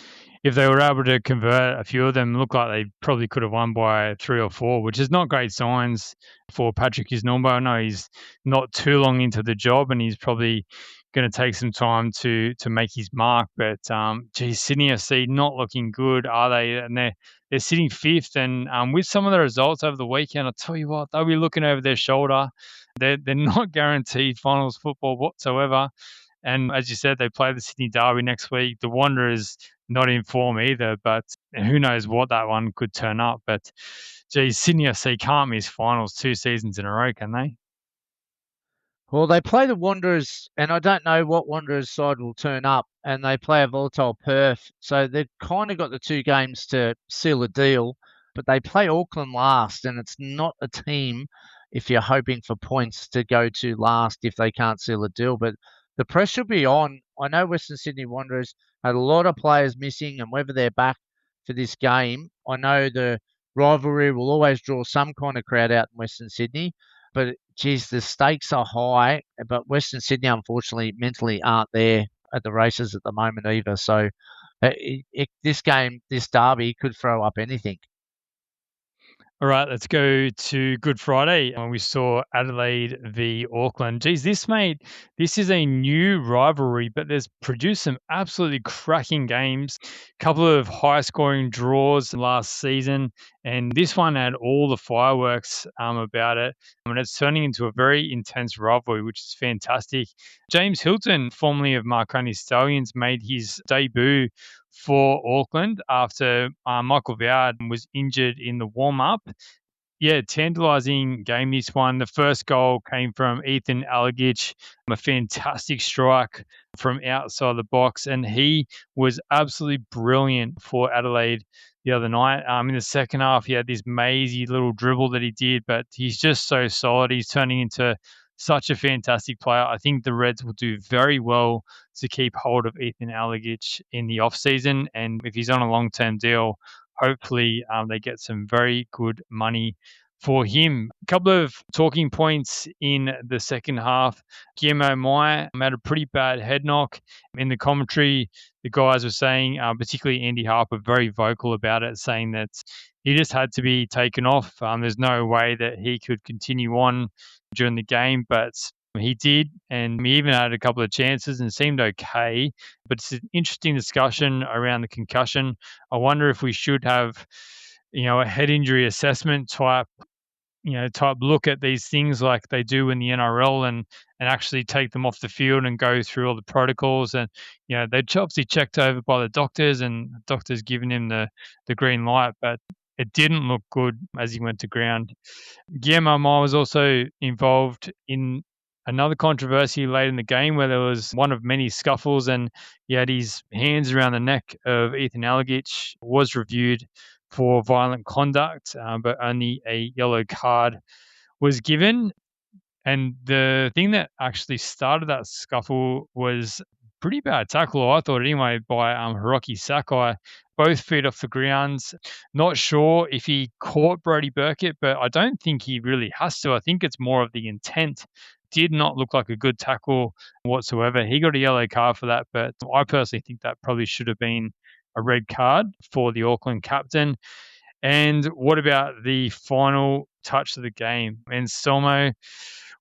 S1: they were able to convert a few of them, looked like they probably could have won by 3 or 4, which is not great signs for Patrick Isnombo. I know he's not too long into the job, and he's probably going to take some time to make his mark. But Sydney FC not looking good, are they? And they're sitting fifth, and with some of the results over the weekend, I'll tell you what, they'll be looking over their shoulder. They're not guaranteed finals football whatsoever. And as you said, they play the Sydney Derby next week. The Wanderers not in form either, but who knows what that one could turn up. But geez, Sydney FC can't miss finals 2 seasons in a row, can they?
S2: Well, they play the Wanderers, and I don't know what Wanderers side will turn up, and they play a volatile Perth. So they've kind of got the 2 games to seal a deal, but they play Auckland last, and it's not a team if you're hoping for points to go to last if they can't seal a deal. But the pressure will be on. I know Western Sydney Wanderers had a lot of players missing, and whether they're back for this game, I know the rivalry will always draw some kind of crowd out in Western Sydney. But, geez, the stakes are high. But Western Sydney, unfortunately, mentally aren't there at the races at the moment either. So this game, this derby, could throw up anything.
S1: All right, let's go to Good Friday when we saw Adelaide v Auckland. Geez, this is a new rivalry, but there's produced some absolutely cracking games. A couple of high-scoring draws last season, and this one had all the fireworks about it. And it's turning into a very intense rivalry, which is fantastic. James Hilton, formerly of Marconi Stallions, made his debut for Auckland after Michael Voward was injured in the warm-up. Yeah, tantalising game this one. The first goal came from Ethan Alagic, a fantastic strike from outside the box, and he was absolutely brilliant for Adelaide the other night. In the second half, he had this mazy little dribble that he did, but he's just so solid. He's turning into such a fantastic player. I think the Reds will do very well to keep hold of Ethan Alagic in the off-season, and if he's on a long-term deal, hopefully they get some very good money for him. A couple of talking points in the second half. Guillermo Mai had a pretty bad head knock. In the commentary, the guys were saying, particularly Andy Harper, very vocal about it, saying that he just had to be taken off. There's no way that he could continue on during the game, but he did, and he even had a couple of chances and seemed okay. But it's an interesting discussion around the concussion. I wonder if we should have, a head injury assessment type look at these things like they do in the NRL and actually take them off the field and go through all the protocols. And, they're obviously checked over by the doctors and the doctors giving him the green light, but it didn't look good as he went to ground. Guillermo Mai was also involved in another controversy late in the game where there was one of many scuffles and he had his hands around the neck of Ethan Alagic, was reviewed for violent conduct, but only a yellow card was given. And the thing that actually started that scuffle was pretty bad tackle, I thought anyway, by Hiroki Sakai. Both feet off the grounds. Not sure if he caught Brodie Burkett, but I don't think he really has to. I think it's more of the intent. Did not look like a good tackle whatsoever. He got a yellow card for that, but I personally think that probably should have been a red card for the Auckland captain. And what about the final touch of the game? Anselmo,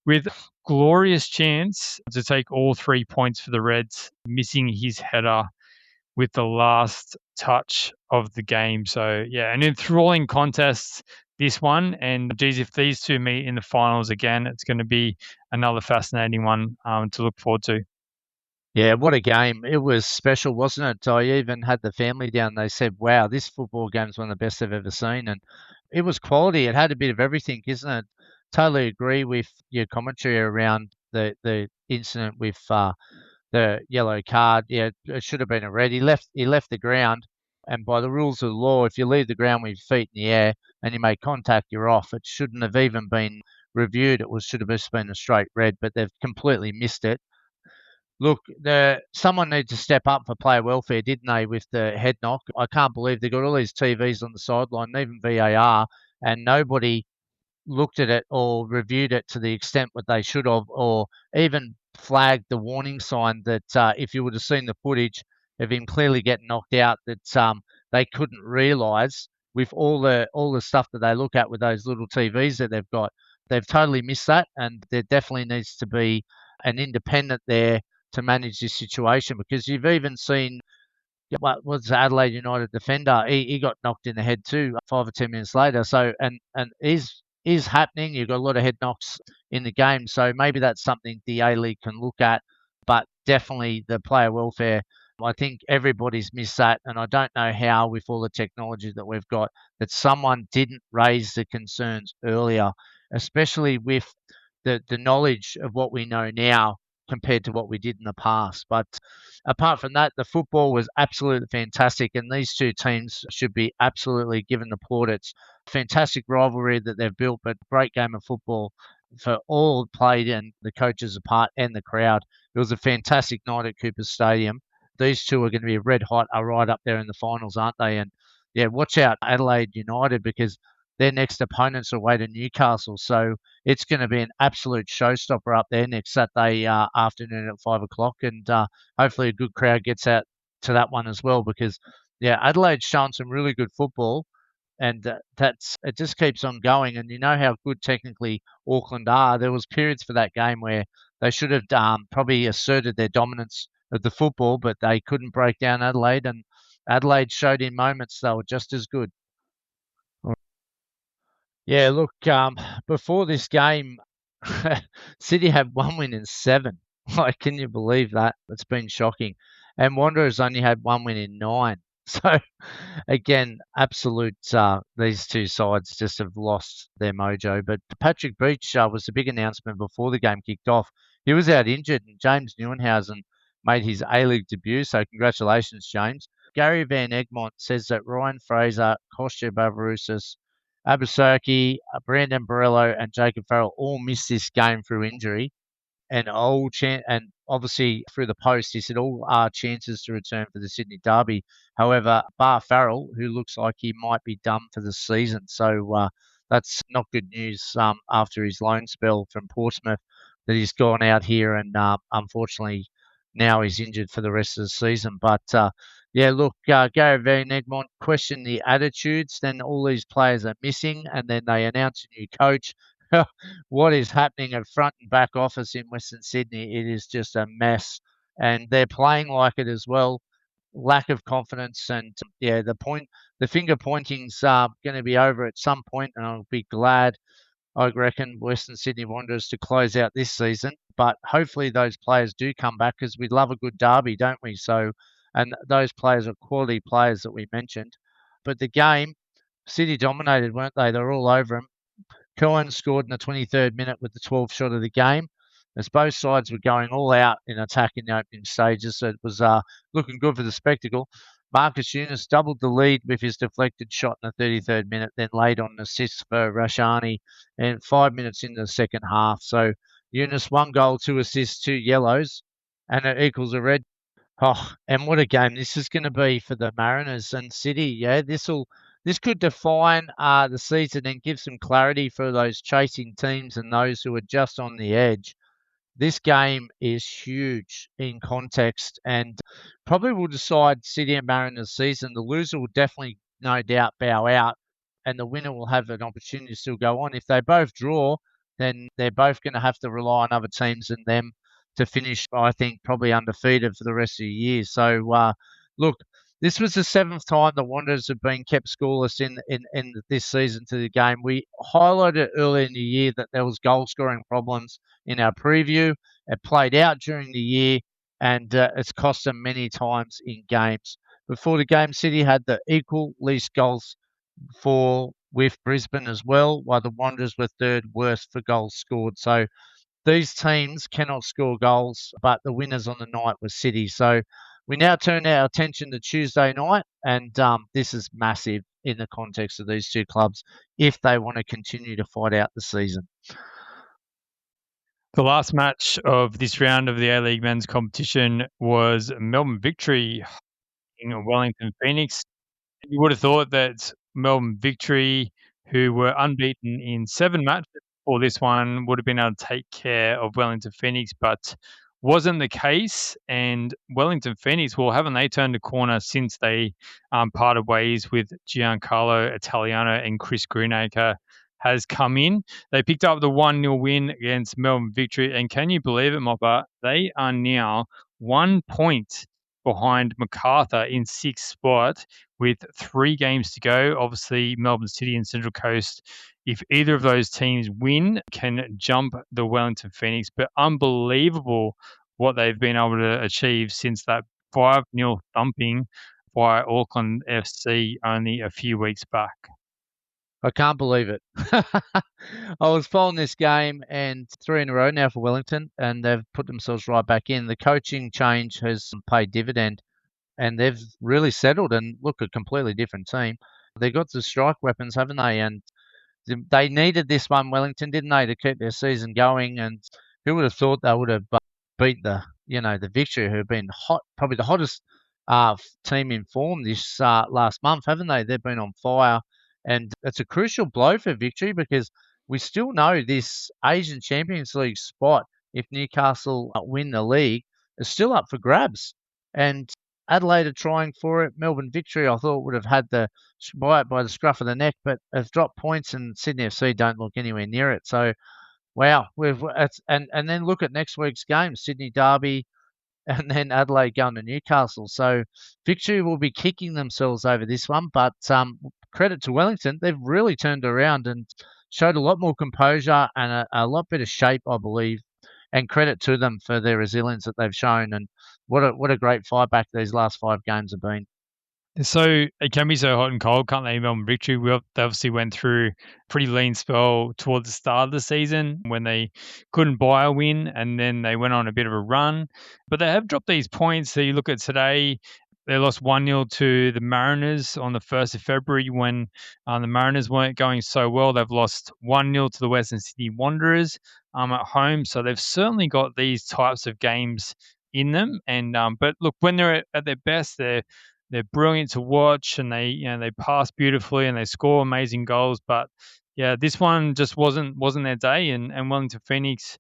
S1: with glorious chance to take all 3 points for the Reds, missing his header with the last touch of the game. So, yeah, an enthralling contest, this one. And, geez, if these two meet in the finals again, it's going to be another fascinating one to look forward to.
S2: Yeah, what a game. It was special, wasn't it? I even had the family down. They said, wow, this football game's one of the best they've ever seen. And it was quality. It had a bit of everything, isn't it? Totally agree with your commentary around the incident with the yellow card. Yeah, it should have been a red. He left the ground. And by the rules of the law, if you leave the ground with your feet in the air and you make contact, you're off. It shouldn't have even been reviewed. Should have just been a straight red, but they've completely missed it. Look, someone needs to step up for player welfare, didn't they, with the head knock? I can't believe they got all these TVs on the sideline, even VAR, and nobody looked at it or reviewed it to the extent what they should have, or even flagged the warning sign that if you would have seen the footage of him clearly getting knocked out, that they couldn't realise with all the stuff that they look at with those little TVs that they've got. They've totally missed that, and there definitely needs to be an independent there to manage this situation, because you've even seen what was the Adelaide United defender. He got knocked in the head too 5 or 10 minutes later. So and is happening. You've got a lot of head knocks in the game. So maybe that's something the A-League can look at. But definitely the player welfare, I think everybody's missed that. And I don't know how, with all the technology that we've got, that someone didn't raise the concerns earlier, especially with the knowledge of what we know now compared to what we did in the past. But apart from that, the football was absolutely fantastic, and these two teams should be absolutely given the plaudits. Fantastic rivalry that they've built, but great game of football for all played and the coaches apart and the crowd. It was a fantastic night at Cooper Stadium. These two are going to be red hot, are right up there in the finals, aren't they? And watch out Adelaide United, because their next opponents are away to Newcastle. So it's going to be an absolute showstopper up there next Saturday afternoon at 5 o'clock. And hopefully a good crowd gets out to that one as well, because, Adelaide's shown some really good football. And it just keeps on going. And you know how good technically Auckland are. There was periods for that game where they should have probably asserted their dominance of the football, but they couldn't break down Adelaide. And Adelaide showed in moments they were just as good. Yeah, look, before this game, City had one win in 7. Like, can you believe that? It's been shocking. And Wanderers only had one win in 9. So, again, these two sides just have lost their mojo. But Patrick Beach was the big announcement before the game kicked off. He was out injured, and James Neuenhausen made his A-League debut. So, congratulations, James. Gary Van Egmont says that Ryan Fraser, Kostya Bavarusas, Abusaki, Brandon Borello, and Jacob Farrell all missed this game through injury, and obviously through the post, he said all are chances to return for the Sydney Derby. However, bar Farrell, who looks like he might be done for the season, so that's not good news after his loan spell from Portsmouth, that he's gone out here and unfortunately now he's injured for the rest of the season. But Gary Van Egmont questioned the attitudes. Then all these players are missing, and then they announce a new coach. What is happening at front and back office in Western Sydney? It is just a mess, and they're playing like it as well. Lack of confidence, and the finger pointing's going to be over at some point, and I'll be glad, I reckon, Western Sydney Wanderers to close out this season. But hopefully those players do come back, because we love a good derby, don't we? So, and those players are quality players that we mentioned. But the game, City dominated, weren't they? They were all over them. Cohen scored in the 23rd minute with the 12th shot of the game, as both sides were going all out in attack in the opening stages. So it was looking good for the spectacle. Marcus Yunus doubled the lead with his deflected shot in the 33rd minute, then laid on an assist for Rashani and 5 minutes into the second half. So Yunus, 1 goal, 2 assists, 2 yellows, and it equals a red. Oh, and what a game this is going to be for the Mariners and City. Yeah, this could define the season and give some clarity for those chasing teams and those who are just on the edge. This game is huge in context and probably will decide City and Mariners' season. The loser will definitely, no doubt, bow out, and the winner will have an opportunity to still go on. If they both draw, then they're both going to have to rely on other teams and them to finish, I think, probably undefeated for the rest of the year. So, look, this was the 7th time the Wanderers have been kept scoreless in this season to the game. We highlighted earlier in the year that there was goal-scoring problems in our preview. It played out during the year, and it's cost them many times in games. Before the game, City had the equal least goals with Brisbane as well, while the Wanderers were 3rd worst for goals scored. So these teams cannot score goals, but the winners on the night were City. So we now turn our attention to Tuesday night, and this is massive in the context of these two clubs if they want to continue to fight out the season.
S1: The last match of this round of the A-League men's competition was Melbourne Victory in Wellington Phoenix. You would have thought that Melbourne Victory, who were unbeaten in 7 matches before this one, would have been able to take care of Wellington Phoenix, but wasn't the case. And Wellington Phoenix, well, haven't they turned a corner since they parted ways with Giancarlo Italiano and Chris Greenacre has come in? They picked up the 1-0 win against Melbourne Victory, and can you believe it, Mopper? They are now 1 point behind MacArthur in 6th spot with 3 games to go. Obviously, Melbourne City and Central Coast, if either of those teams win, can jump the Wellington Phoenix. But unbelievable what they've been able to achieve since that 5-0 thumping by Auckland FC only a few weeks back.
S2: I can't believe it. I was following this game, and 3 in a row now for Wellington, and they've put themselves right back in. The coaching change has paid dividend, and they've really settled and look a completely different team. They've got the strike weapons, haven't they? And they needed this one, Wellington, didn't they, to keep their season going? And who would have thought they would have beat the Victory, who have been hot, probably the hottest team in form this last month, haven't they? They've been on fire, and it's a crucial blow for Victory because we still know this Asian Champions League spot, if Newcastle win the league, is still up for grabs. And Adelaide are trying for it. Melbourne Victory, I thought, would have had the by the scruff of the neck, but have dropped points, and Sydney FC don't look anywhere near it. So, wow, and then look at next week's game: Sydney Derby, and then Adelaide going to Newcastle. So Victory will be kicking themselves over this one, but credit to Wellington, they've really turned around and showed a lot more composure and a lot better shape, I believe. And credit to them for their resilience that they've shown, and what a great fight back these last 5 games have been.
S1: So it can be so hot and cold, can't they? Melbourne Victory, they obviously went through a pretty lean spell towards the start of the season when they couldn't buy a win, and then they went on a bit of a run. But they have dropped these points. So you look at today, they lost 1-0 to the Mariners on the 1st of February when the Mariners weren't going so well. They've lost 1-0 to the Western Sydney Wanderers at home. So they've certainly got these types of games in them. And but look, when they're at their best, they're brilliant to watch, and they pass beautifully and they score amazing goals. But yeah, this one just wasn't their day, and Wellington Phoenix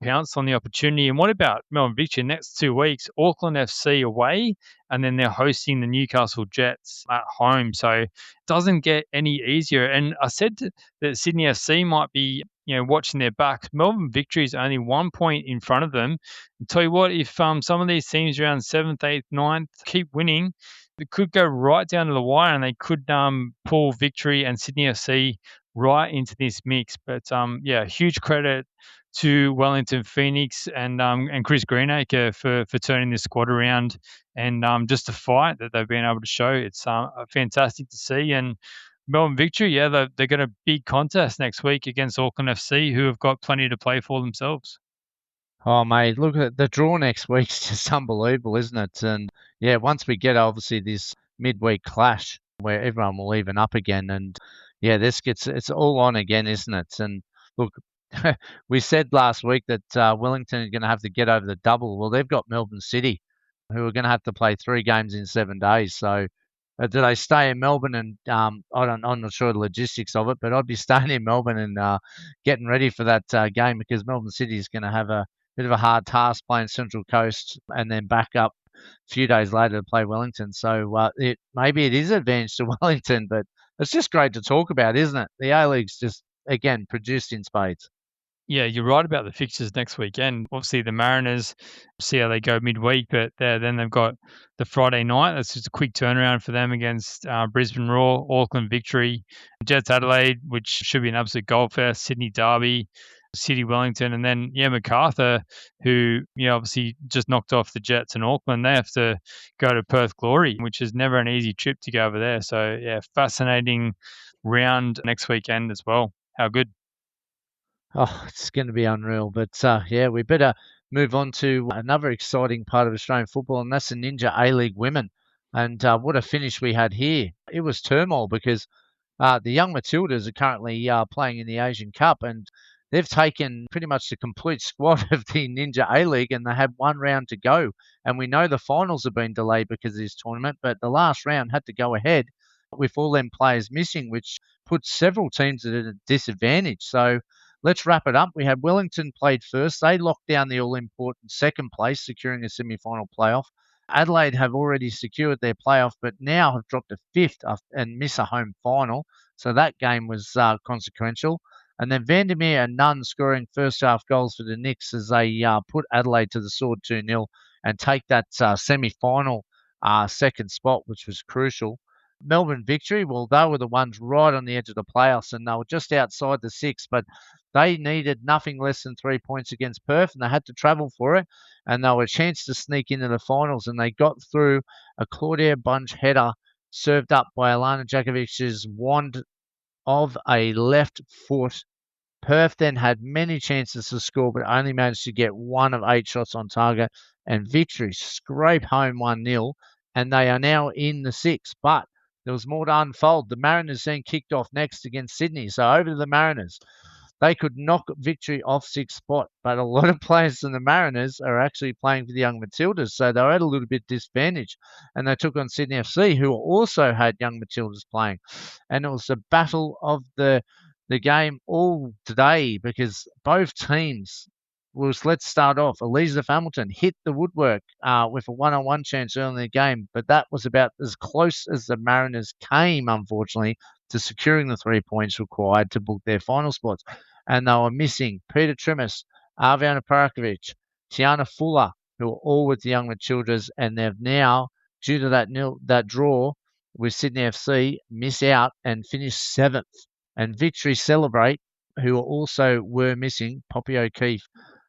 S1: pounced on the opportunity. And what about Melbourne Victory? Next 2 weeks, Auckland FC away, and then they're hosting the Newcastle Jets at home. So it doesn't get any easier. And I said that Sydney FC might be watching their backs. Melbourne Victory is only 1 point in front of them. And tell you what, if some of these teams around 7th, 8th, 9th keep winning, it could go right down to the wire, and they could pull Victory and Sydney FC right into this mix. But yeah, huge credit to Wellington Phoenix and Chris Greenacre for turning this squad around, and just the fight that they've been able to show. It's fantastic to see. And Melbourne Victory, yeah, they're got a big contest next week against Auckland FC, who have got plenty to play for themselves.
S2: Oh, mate, look at the draw next week's just unbelievable, isn't it? And yeah, once we get obviously this midweek clash where everyone will even up again, and yeah, it's all on again, isn't it? And look, we said last week that Wellington are going to have to get over the double. Well, they've got Melbourne City, who are going to have to play 3 games in 7 days. So do they stay in Melbourne? And I'm not sure the logistics of it, but I'd be staying in Melbourne and getting ready for that game, because Melbourne City is going to have a bit of a hard task playing Central Coast and then back up a few days later to play Wellington. So maybe it is an advantage to Wellington, but it's just great to talk about, isn't it? The A-League's just, again, produced in spades.
S1: Yeah, you're right about the fixtures next weekend. Obviously, the Mariners, see how they go midweek, but then they've got the Friday night. That's just a quick turnaround for them against Brisbane Roar, Auckland Victory, Jets Adelaide, which should be an absolute goal fest, Sydney Derby, City Wellington, and then MacArthur, who obviously just knocked off the Jets and Auckland. They have to go to Perth Glory, which is never an easy trip to go over there. So yeah, fascinating round next weekend as well. How good.
S2: Oh, it's going to be unreal. But yeah, we better move on to another exciting part of Australian football, and that's the Ninja A-League women. And what a finish we had here. It was turmoil because the young Matildas are currently playing in the Asian Cup, and they've taken pretty much the complete squad of the Ninja A-League, and they have 1 round to go. And we know the finals have been delayed because of this tournament, but the last round had to go ahead with all them players missing, which puts several teams at a disadvantage. So let's wrap it up. We had Wellington played first. They locked down the all-important 2nd place, securing a semi-final playoff. Adelaide have already secured their playoff, but now have dropped to 5th and miss a home final. So that game was consequential. And then Vandermeer and Nunn scoring first half goals for the Knicks as they put Adelaide to the sword 2-0 and take that semi-final 2nd spot, which was crucial. Melbourne Victory, well, they were the ones right on the edge of the playoffs, and they were just outside the 6, but they needed nothing less than 3 points against Perth, and they had to travel for it, and they were a chance to sneak into the finals, and they got through a Claudia Bunge header served up by Alana Jakovic's wand of a left foot. Perth then had many chances to score, but only managed to get 1 of 8 shots on target, and Victory scrape home 1-0, and they are now in the 6. But there was more to unfold. The Mariners then kicked off next against Sydney. So over to the Mariners. They could knock Victory off sixth spot, but a lot of players from the Mariners are actually playing for the Young Matildas, so they were at a little bit disadvantage. And they took on Sydney FC, who also had Young Matildas playing. And it was the battle of the game all today because both teams let's start off. Elizabeth Hamilton hit the woodwork with a one-on-one chance early in the game, but that was about as close as the Mariners came, unfortunately, to securing the 3 points required to book their final spots. And they were missing Peter Trimis, Arviana Parakovic, Tiana Fuller, who are all with the Young Matildas, and they've now, due to that draw with Sydney FC, miss out and finish 7th. And Victory Celebrate, who also were missing Poppy O'Keefe.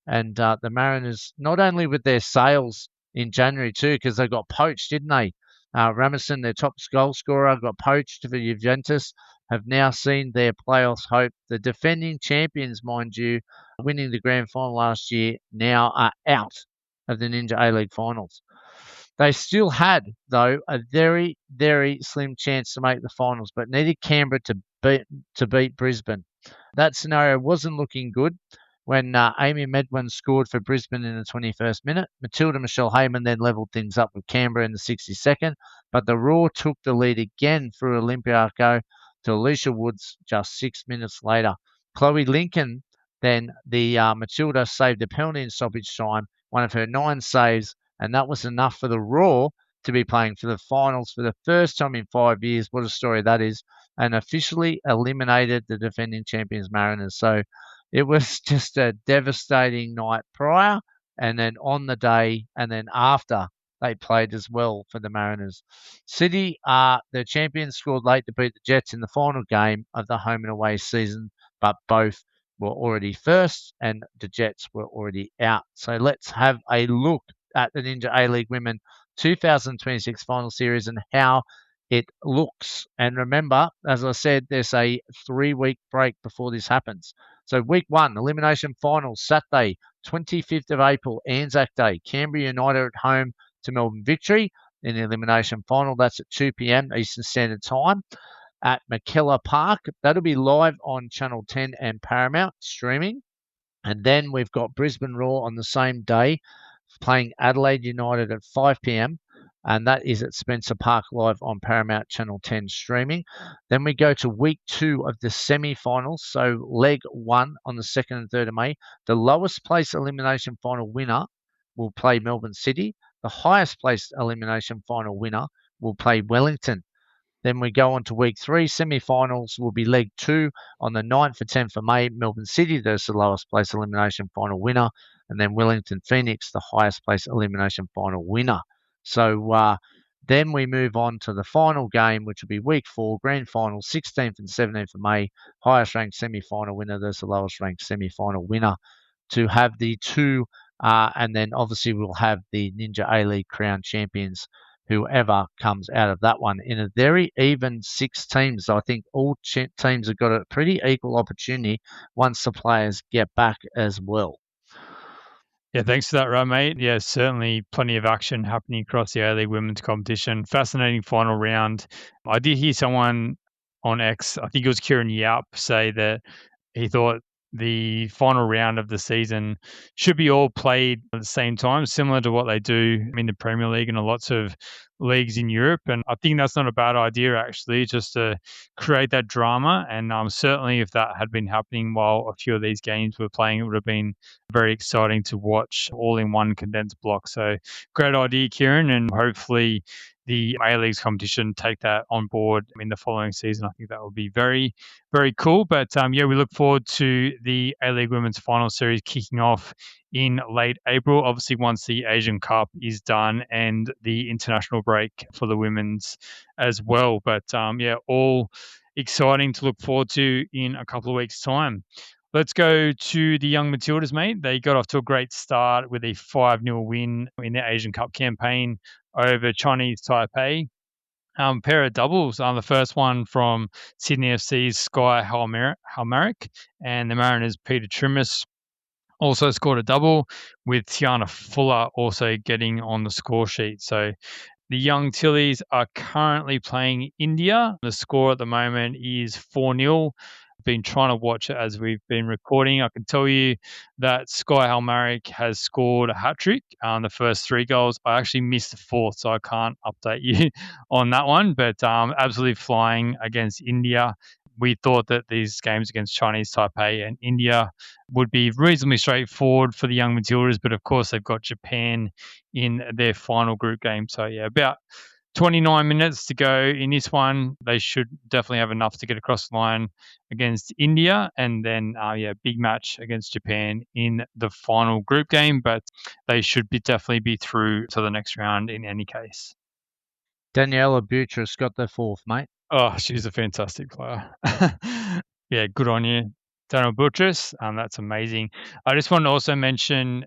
S2: And the Mariners, not only with their sales in January too, because they got poached, didn't they? Ramison, their top goal scorer, got poached for Juventus, have now seen their playoffs hope. The defending champions, mind you, winning the grand final last year, now are out of the Ninja A-League finals. They still had, though, a very, very slim chance to make the finals, but needed Canberra to beat Brisbane. That scenario wasn't looking good when Amy Medwin scored for Brisbane in the 21st minute. Matilda Michelle Heyman then levelled things up with Canberra in the 62nd, but the Raw took the lead again through Olympiaco to Alicia Woods just 6 minutes later. Chloe Lincoln, then the Matilda, saved a penalty in stoppage time, one of her 9 saves, and that was enough for the Raw to be playing for the finals for the first time in 5 years. What a story that is. And officially eliminated the defending champions Mariners. So it was just a devastating night prior, and then on the day, and then after they played as well for the Mariners. City, the champions, scored late to beat the Jets in the final game of the home and away season, but both were already first and the Jets were already out. So let's have a look at the Ninja A-League Women 2026 final series and how it looks. And remember, as I said, there's a 3-week break before this happens. So week 1, elimination finals, Saturday, 25th of April, Anzac Day. Canberra United at home to Melbourne Victory in the elimination final. That's at 2 p.m. Eastern Standard Time at McKellar Park. That'll be live on Channel 10 and Paramount streaming. And then we've got Brisbane Roar on the same day, playing Adelaide United at 5 p.m. And that is at Spencer Park live on Paramount Channel 10 streaming. Then we go to week 2 of the semi-finals. So leg 1 on the 2nd and 3rd of May. The lowest place elimination final winner will play Melbourne City. The highest place elimination final winner will play Wellington. Then we go on to week 3. Semi-finals will be leg 2 on the 9th and 10th of May. Melbourne City, there's the lowest place elimination final winner. And then Wellington Phoenix, the highest place elimination final winner. So then we move on to the final game, which will be week 4, grand final, 16th and 17th of May. Highest ranked semi-final winner, there's the lowest ranked semi-final winner to have the 2. And then obviously we'll have the Ninja A-League Crown champions, whoever comes out of that one, in a very even 6 teams. So I think all teams have got a pretty equal opportunity once the players get back as well.
S1: Yeah, thanks for that, Rob, mate. Yeah, certainly plenty of action happening across the A-League women's competition. Fascinating final round. I did hear someone on X, I think it was Kieran Yaup, say that he thought the final round of the season should be all played at the same time, similar to what they do in the Premier League and lots of leagues in Europe. And I think that's not a bad idea, actually, just to create that drama. And certainly if that had been happening while a few of these games were playing, it would have been very exciting to watch all in one condensed block. So great idea, Kieran, and hopefully the A-League's competition take that on board in the following season. I think that would be very, very cool. But yeah, we look forward to the A-League Women's Final Series kicking off in late April, obviously once the Asian Cup is done and the international break for the women's as well. But yeah, all exciting to look forward to in a couple of weeks' time. Let's go to the Young Matildas, mate. They got off to a great start with a 5-0 win in the Asian Cup campaign over Chinese Taipei. Pair of doubles. The first one from Sydney FC's Sky Halmarick and the Mariners' Peter Trimis also scored a double, with Tiana Fuller also getting on the score sheet. So the Young Tillies are currently playing India. The score at the moment is 4-0. been trying to watch it as we've been recording. I can tell you that Sky Halmaric has scored a hat-trick on the first 3 goals. I actually missed the fourth, so I can't update you on that one, but absolutely flying against India. We thought that these games against Chinese Taipei and India would be reasonably straightforward for the young Matildas, but of course they've got Japan in their final group game. So yeah, about 29 minutes to go in this one. They should definitely have enough to get across the line against India, and then big match against Japan in the final group game. But they should definitely be through to the next round in any case.
S2: Daniela Butrus got the fourth, mate.
S1: Oh, she's a fantastic player. Yeah, good on you, Daniel Buttress. That's amazing. I just want to also mention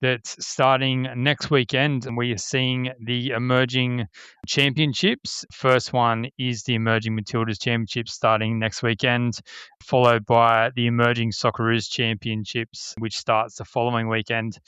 S1: that starting next weekend, we are seeing the emerging championships. First one is the Emerging Matildas Championship starting next weekend, followed by the Emerging Socceroos Championships, which starts the following weekend.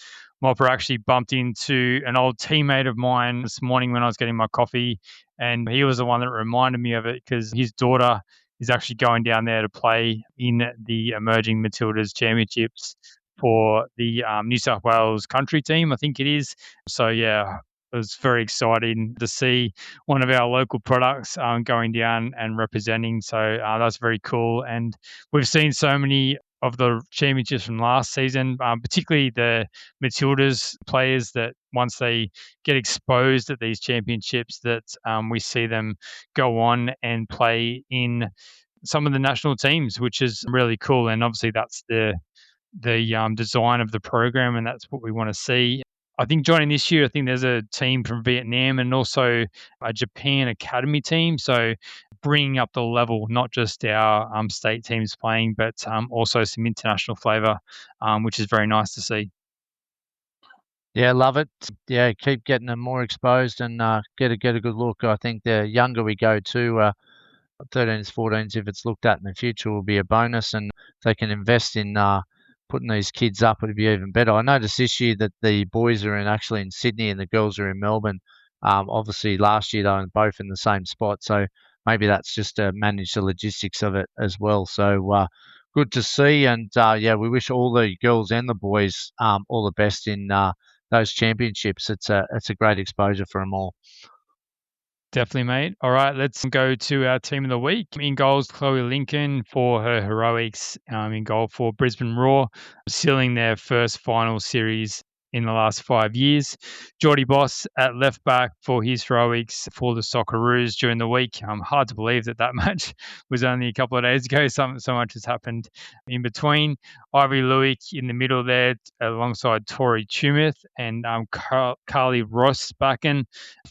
S1: Mopper actually bumped into an old teammate of mine this morning when I was getting my coffee, and he was the one that reminded me of it because his daughter is actually going down there to play in the Emerging Matildas Championships for the New South Wales country team, I think it is. So, yeah, it was very exciting to see one of our local products going down and representing. So that's very cool. And we've seen so many of the championships from last season, particularly the Matildas players, that once they get exposed at these championships, that we see them go on and play in some of the national teams, which is really cool. And obviously that's the design of the program, and that's what we want to see. I think joining this year, I think there's a team from Vietnam and also a Japan academy team. So bringing up the level, not just our state teams playing, but also some international flavour, which is very nice to see.
S2: Yeah, love it. Yeah, keep getting them more exposed and get a good look. I think the younger we go to, 13s, 14s, if it's looked at in the future, will be a bonus, and if they can invest in putting these kids up, it'd be even better. I noticed this year that the boys are actually in Sydney and the girls are in Melbourne. Obviously, last year they were both in the same spot, so maybe that's just to manage the logistics of it as well. So good to see, and we wish all the girls and the boys all the best in those championships. It's a great exposure for them all.
S1: Definitely, mate. All right, let's go to our team of the week. In goals, Chloe Lincoln for her heroics in goal for Brisbane Roar, sealing their first final series in the last 5 years. Geordie Boss at left back for his heroics for the Socceroos during the week. Hard to believe that match was only a couple of days ago. So much has happened in between. Aivi Luik in the middle there alongside Tori Tumeth and Carly Ross Backen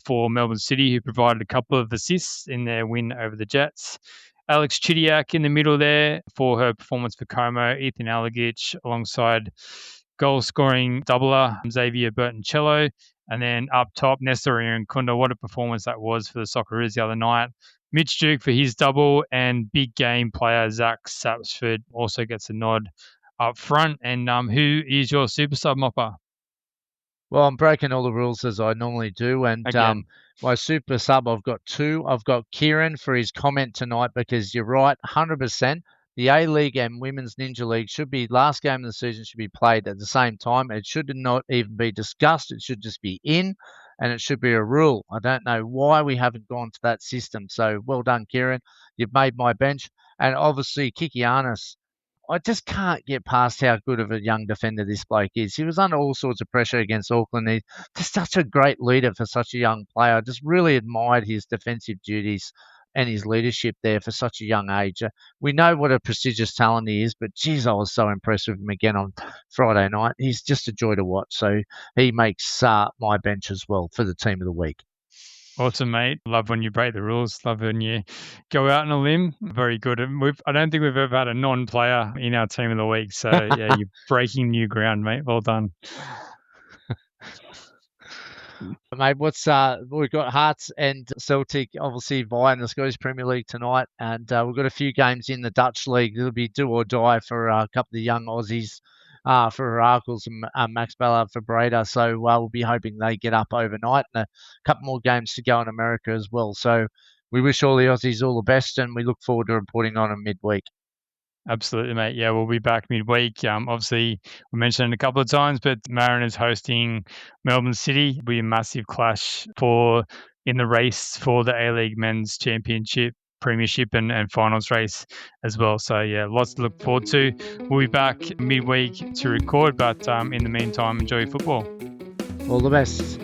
S1: for Melbourne City, who provided a couple of assists in their win over the Jets. Alex Chidiac in the middle there for her performance for Como. Ethan Alagich alongside goal-scoring doubler Xavier Bertoncello. And then up top, Nestory Irankunda. What a performance that was for the Socceroos the other night. Mitch Duke for his double, and big game player Zac Sapsford also gets a nod up front. And who is your super sub, Mopper?
S2: Well, I'm breaking all the rules as I normally do, and my super sub, I've got two. I've got Kieran for his comment tonight, because you're right, 100%. The A-League and Women's Ninja League should be, last game of the season should be played at the same time. It should not even be discussed. It should just be in, and it should be a rule. I don't know why we haven't gone to that system. So well done, Kieran. You've made my bench. And obviously, Kikianis, I just can't get past how good of a young defender this bloke is. He was under all sorts of pressure against Auckland. He's just such a great leader for such a young player. I just really admired his defensive duties and his leadership there for such a young age. We know what a prestigious talent he is, but geez, I was so impressed with him again on Friday night. He's just a joy to watch. So he makes my bench as well for the team of the week.
S1: Awesome, mate. Love when you break the rules. Love when you go out on a limb. Very good. And I don't think we've ever had a non-player in our team of the week. So, yeah, you're breaking new ground, mate. Well done.
S2: Mate, we've got Hearts and Celtic obviously vying the Scottish Premier League tonight, and we've got a few games in the Dutch League. It'll be do or die for a couple of the young Aussies, for Heracles and Max Ballard for Breda. So we'll be hoping they get up overnight, and a couple more games to go in America as well. So we wish all the Aussies all the best, and we look forward to reporting on them midweek.
S1: Absolutely, mate. Yeah, we'll be back midweek. Obviously, we mentioned it a couple of times, but Mariners hosting Melbourne City will be a massive clash in the race for the A-League Men's Championship, Premiership and Finals race as well. So, yeah, lots to look forward to. We'll be back midweek to record, but in the meantime, enjoy your football.
S2: All the best.